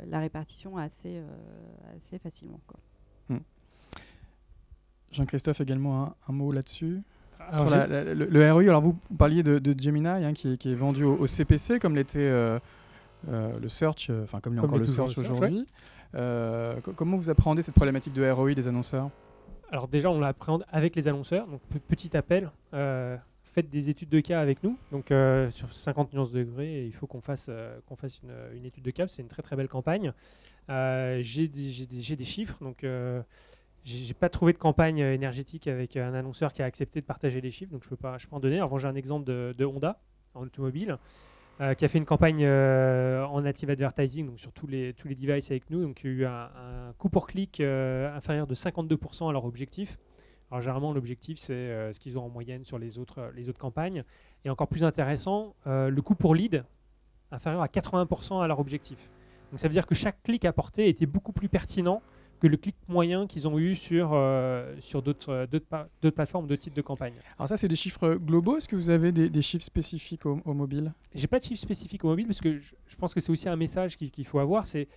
la répartition assez facilement, quoi. Jean-Christophe, également un mot là-dessus. Sur le ROI, alors vous parliez de Gemini qui est vendu au CPC, comme l'était le search, comme l'est encore le search aujourd'hui. Comment vous appréhendez cette problématique de ROI des annonceurs? Alors déjà, on l'appréhende avec les annonceurs. Donc petit appel, faites des études de cas avec nous. Donc sur 50 nuances degrés, il faut qu'on fasse une étude de cas. C'est une très très belle campagne. J'ai des chiffres. Donc j'ai pas trouvé de campagne énergétique avec un annonceur qui a accepté de partager les chiffres. Donc je peux pas en donner. En revanche, j'ai un exemple de Honda en automobile. Qui a fait une campagne en native advertising, donc sur tous les devices avec nous. Donc il y a eu un coût pour clic inférieur de 52% à leur objectif. Alors généralement l'objectif c'est ce qu'ils ont en moyenne sur les autres campagnes. Et encore plus intéressant, le coût pour lead inférieur à 80% à leur objectif. Donc ça veut dire que chaque clic apporté était beaucoup plus pertinent que le clic moyen qu'ils ont eu sur d'autres plateformes, d'autres types de campagnes. Alors ça, c'est des chiffres globaux. Est-ce que vous avez des chiffres spécifiques au mobile? J'ai pas de chiffres spécifiques au mobile parce que je pense que c'est aussi un message qu'il faut avoir. C'est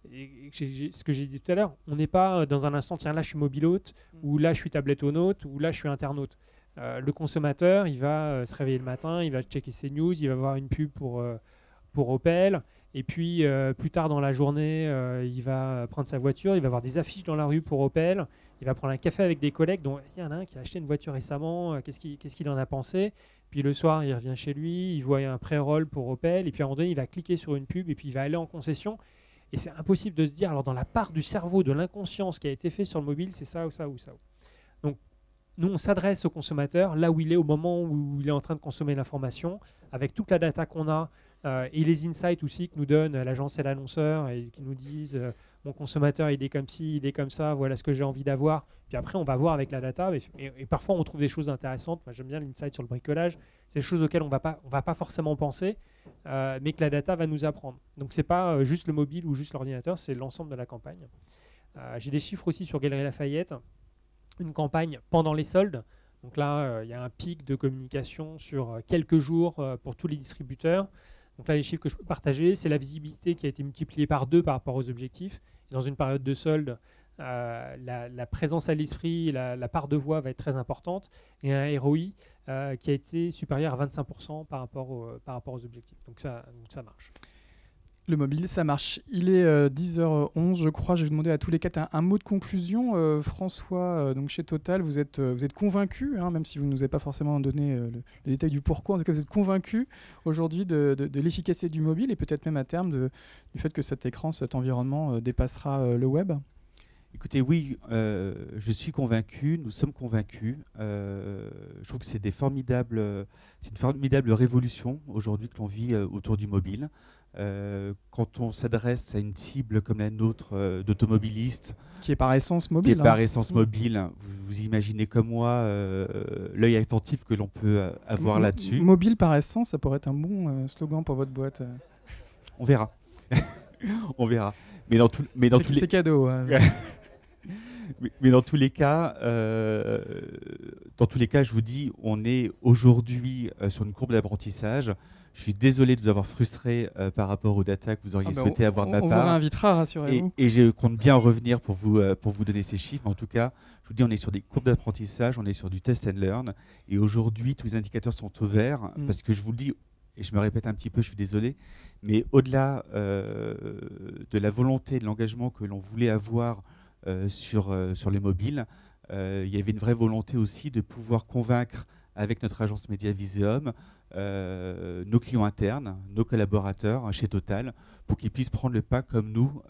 ce que j'ai dit tout à l'heure. On n'est pas dans un instant, tiens là je suis mobile hôte, ou là je suis tablette hôte, ou là je suis internaute. Le consommateur, il va se réveiller le matin, il va checker ses news, il va voir une pub pour Opel. Et puis, plus tard dans la journée, il va prendre sa voiture, il va voir des affiches dans la rue pour Opel, il va prendre un café avec des collègues, dont il y en a un qui a acheté une voiture récemment, qu'est-ce qu'il en a pensé? Puis le soir, il revient chez lui, il voit un pré-roll pour Opel, et puis à un moment donné, il va cliquer sur une pub, et puis il va aller en concession. Et c'est impossible de se dire, alors dans la part du cerveau, de l'inconscience qui a été fait sur le mobile, c'est ça ou ça ou ça. Donc, nous, on s'adresse au consommateur là où il est au moment où il est en train de consommer l'information, avec toute la data qu'on a, et les insights aussi que nous donne l'agence et l'annonceur, et qui nous disent mon consommateur il est comme ci, il est comme ça, voilà ce que j'ai envie d'avoir. Puis après, on va voir avec la data. Et parfois, on trouve des choses intéressantes. Moi, j'aime bien l'insight sur le bricolage. C'est des choses auxquelles on va pas forcément penser, mais que la data va nous apprendre. Donc, c'est pas juste le mobile ou juste l'ordinateur, c'est l'ensemble de la campagne. J'ai des chiffres aussi sur Galeries Lafayette. Une campagne pendant les soldes. Donc là, il y a un pic de communication sur quelques jours pour tous les distributeurs. Donc là, les chiffres que je peux partager, c'est la visibilité qui a été multipliée par 2 par rapport aux objectifs. Et dans une période de solde, la présence à l'esprit, la part de voix va être très importante. Et un ROI qui a été supérieur à 25% par rapport aux objectifs. Donc ça marche. Le mobile, ça marche. Il est 10h11, je crois. Je vais vous demander à tous les quatre un mot de conclusion. François, donc chez Total, vous êtes convaincu, hein, même si vous ne nous avez pas forcément donné le détail du pourquoi. En tout cas, vous êtes convaincu aujourd'hui de l'efficacité du mobile et peut-être même à terme du fait que cet écran, cet environnement dépassera le web. Écoutez, oui, je suis convaincu, nous sommes convaincus. Je trouve que c'est une formidable révolution aujourd'hui que l'on vit autour du mobile. Quand on s'adresse à une cible comme la nôtre d'automobilistes, qui est par essence mobile, vous imaginez comme moi l'œil attentif que l'on peut avoir là-dessus. Mobile par essence, ça pourrait être un bon slogan pour votre boîte. On verra. On verra. C'est cadeau. Hein. Mais dans tous les cas, je vous dis, on est aujourd'hui sur une courbe d'apprentissage. Je suis désolé de vous avoir frustré par rapport aux data que vous auriez souhaité avoir de ma part. On vous réinvitera, rassurez-vous. Et je compte bien revenir pour vous donner ces chiffres. Mais en tout cas, je vous dis, on est sur des courbes d'apprentissage, on est sur du test and learn. Et aujourd'hui, tous les indicateurs sont au vert. Parce que je vous le dis, et je me répète un petit peu, je suis désolé, mais au-delà de la volonté, de l'engagement que l'on voulait avoir sur les mobiles, il y avait une vraie volonté aussi de pouvoir convaincre avec notre agence média Viseum nos clients internes, nos collaborateurs chez Total, pour qu'ils puissent prendre le pas comme nous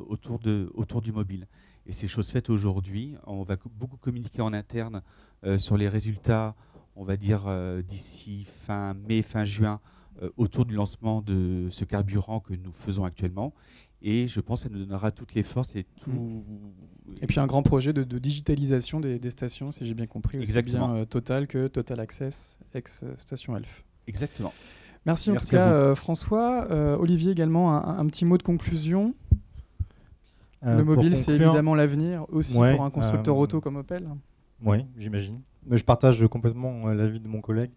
autour du mobile. Et c'est chose faite aujourd'hui. On va beaucoup communiquer en interne sur les résultats, on va dire d'ici fin mai, fin juin, autour du lancement de ce carburant que nous faisons actuellement. Et je pense que ça nous donnera toutes les forces et tout. Et puis un grand projet de digitalisation des stations, si j'ai bien compris, aussi bien Total que Total Access, ex-station Elf. Exactement. Merci en tout cas François. Olivier également, un petit mot de conclusion. Le mobile, c'est évidemment l'avenir aussi pour un constructeur auto comme Opel. Oui, j'imagine. Mais je partage complètement l'avis de mon collègue.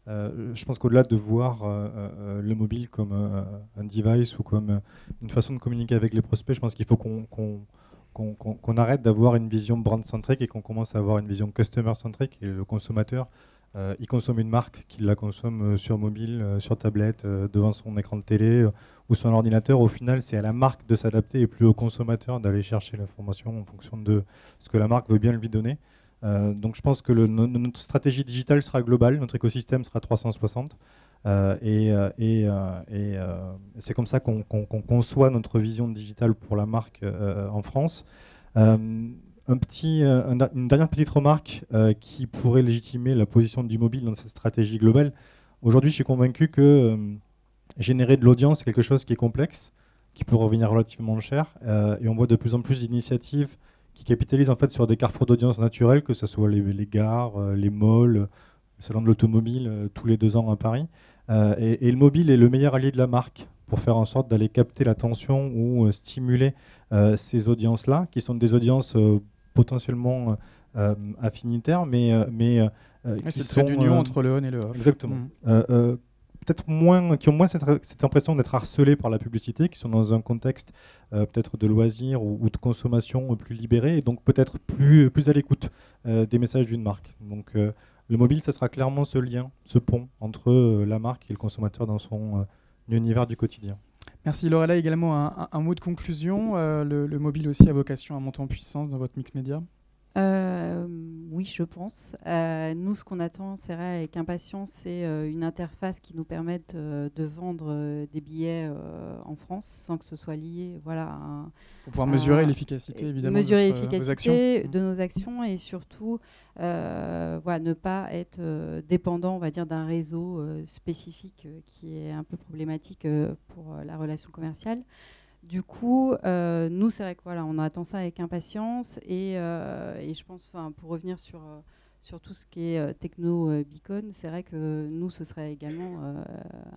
Je pense qu'au-delà de voir le mobile comme un device ou comme une façon de communiquer avec les prospects, je pense qu'il faut qu'on arrête d'avoir une vision brand-centrique et qu'on commence à avoir une vision customer-centrique. Et le consommateur, il consomme une marque, qu'il la consomme sur mobile, sur tablette, devant son écran de télé ou son ordinateur. Au final, c'est à la marque de s'adapter et plus au consommateur d'aller chercher l'information en fonction de ce que la marque veut bien lui donner. Donc je pense que notre stratégie digitale sera globale, notre écosystème sera 360 et c'est comme ça qu'on conçoit notre vision digitale pour la marque en France. Une dernière petite remarque qui pourrait légitimer la position du mobile dans cette stratégie globale. Aujourd'hui, je suis convaincu que générer de l'audience, c'est quelque chose qui est complexe, qui peut revenir relativement cher et on voit de plus en plus d'initiatives qui capitalisent en fait sur des carrefours d'audience naturels, que ce soit les gares, les malls, le salon de l'automobile tous les 2 ans à Paris. Et le mobile est le meilleur allié de la marque pour faire en sorte d'aller capter l'attention ou stimuler ces audiences-là, qui sont des audiences potentiellement affinitaires, mais c'est le trait d'union entre le on et le off. Exactement. Peut-être qui ont moins cette impression d'être harcelés par la publicité, qui sont dans un contexte peut-être de loisirs ou de consommation plus libéré, et donc peut-être plus à l'écoute des messages d'une marque. Donc le mobile, ça sera clairement ce lien, ce pont entre la marque et le consommateur dans son univers du quotidien. Merci Lorella. Également un mot de conclusion. Le mobile aussi a vocation à monter en puissance dans votre mix média. Oui, je pense. Nous, ce qu'on attend, c'est vrai, avec impatience, c'est une interface qui nous permette de vendre des billets en France sans que ce soit lié, pour pouvoir mesurer l'efficacité, évidemment, de nos actions et surtout ne pas être dépendant, on va dire, d'un réseau spécifique qui est un peu problématique pour la relation commerciale. Du coup, nous, c'est vrai que voilà, on attend ça avec impatience et je pense, pour revenir sur tout ce qui est techno-beacon, c'est vrai que nous, ce serait également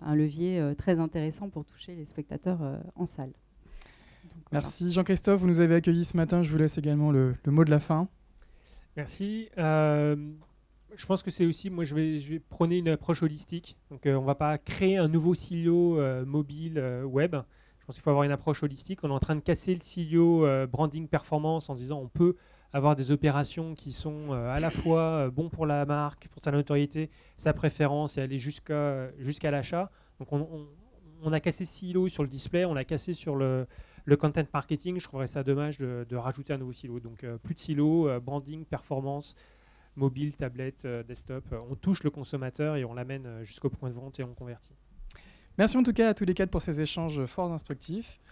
un levier très intéressant pour toucher les spectateurs en salle. Donc, Merci Jean-Christophe, vous nous avez accueillis ce matin. Je vous laisse également le mot de la fin. Merci. Je pense que c'est aussi, moi je vais prôner une approche holistique. Donc on ne va pas créer un nouveau silo mobile web. Je pense qu'il faut avoir une approche holistique. On est en train de casser le silo branding performance en disant on peut avoir des opérations qui sont à la fois bons pour la marque, pour sa notoriété, sa préférence et aller jusqu'à l'achat. Donc on a cassé ce silo sur le display, on l'a cassé sur le content marketing. Je trouverais ça dommage de rajouter un nouveau silo. Donc plus de silo, branding, performance, mobile, tablette, desktop. On touche le consommateur et on l'amène jusqu'au point de vente et on convertit. Merci en tout cas à tous les quatre pour ces échanges fort instructifs.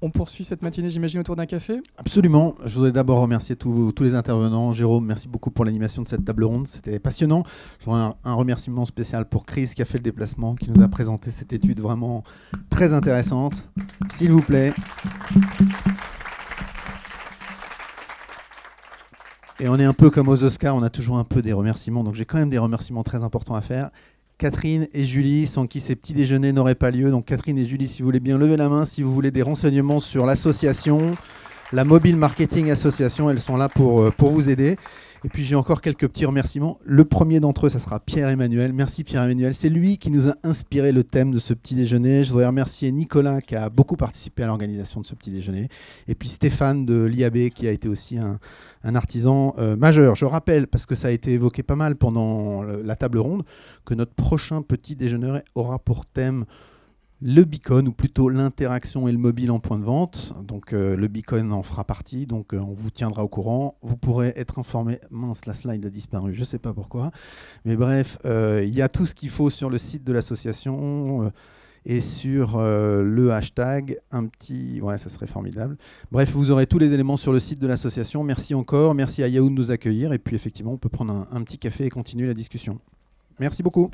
On poursuit cette matinée, j'imagine, autour d'un café. Absolument. Je voudrais d'abord remercier tous les intervenants. Jérôme, merci beaucoup pour l'animation de cette table ronde. C'était passionnant. Je voudrais un remerciement spécial pour Chris qui a fait le déplacement, qui nous a présenté cette étude vraiment très intéressante. S'il vous plaît. Et on est un peu comme aux Oscars, on a toujours un peu des remerciements. Donc j'ai quand même des remerciements très importants à faire. Catherine et Julie, sans qui ces petits déjeuners n'auraient pas lieu. Donc Catherine et Julie, si vous voulez bien lever la main, si vous voulez des renseignements sur l'association, la Mobile Marketing Association, elles sont là pour vous aider. Et puis j'ai encore quelques petits remerciements. Le premier d'entre eux, ça sera Pierre-Emmanuel. Merci Pierre-Emmanuel. C'est lui qui nous a inspiré le thème de ce petit déjeuner. Je voudrais remercier Nicolas qui a beaucoup participé à l'organisation de ce petit déjeuner. Et puis Stéphane de l'IAB qui a été aussi un artisan majeur. Je rappelle, parce que ça a été évoqué pas mal pendant la table ronde, que notre prochain petit déjeuner aura pour thème le beacon, ou plutôt l'interaction et le mobile en point de vente. Donc le beacon en fera partie, donc on vous tiendra au courant. Vous pourrez être informé. Mince, la slide a disparu, je ne sais pas pourquoi. Mais bref, il y a tout ce qu'il faut sur le site de l'association et sur le hashtag, un petit... Ouais, ça serait formidable. Bref, vous aurez tous les éléments sur le site de l'association. Merci encore, merci à Yahoo de nous accueillir. Et puis effectivement, on peut prendre un petit café et continuer la discussion. Merci beaucoup.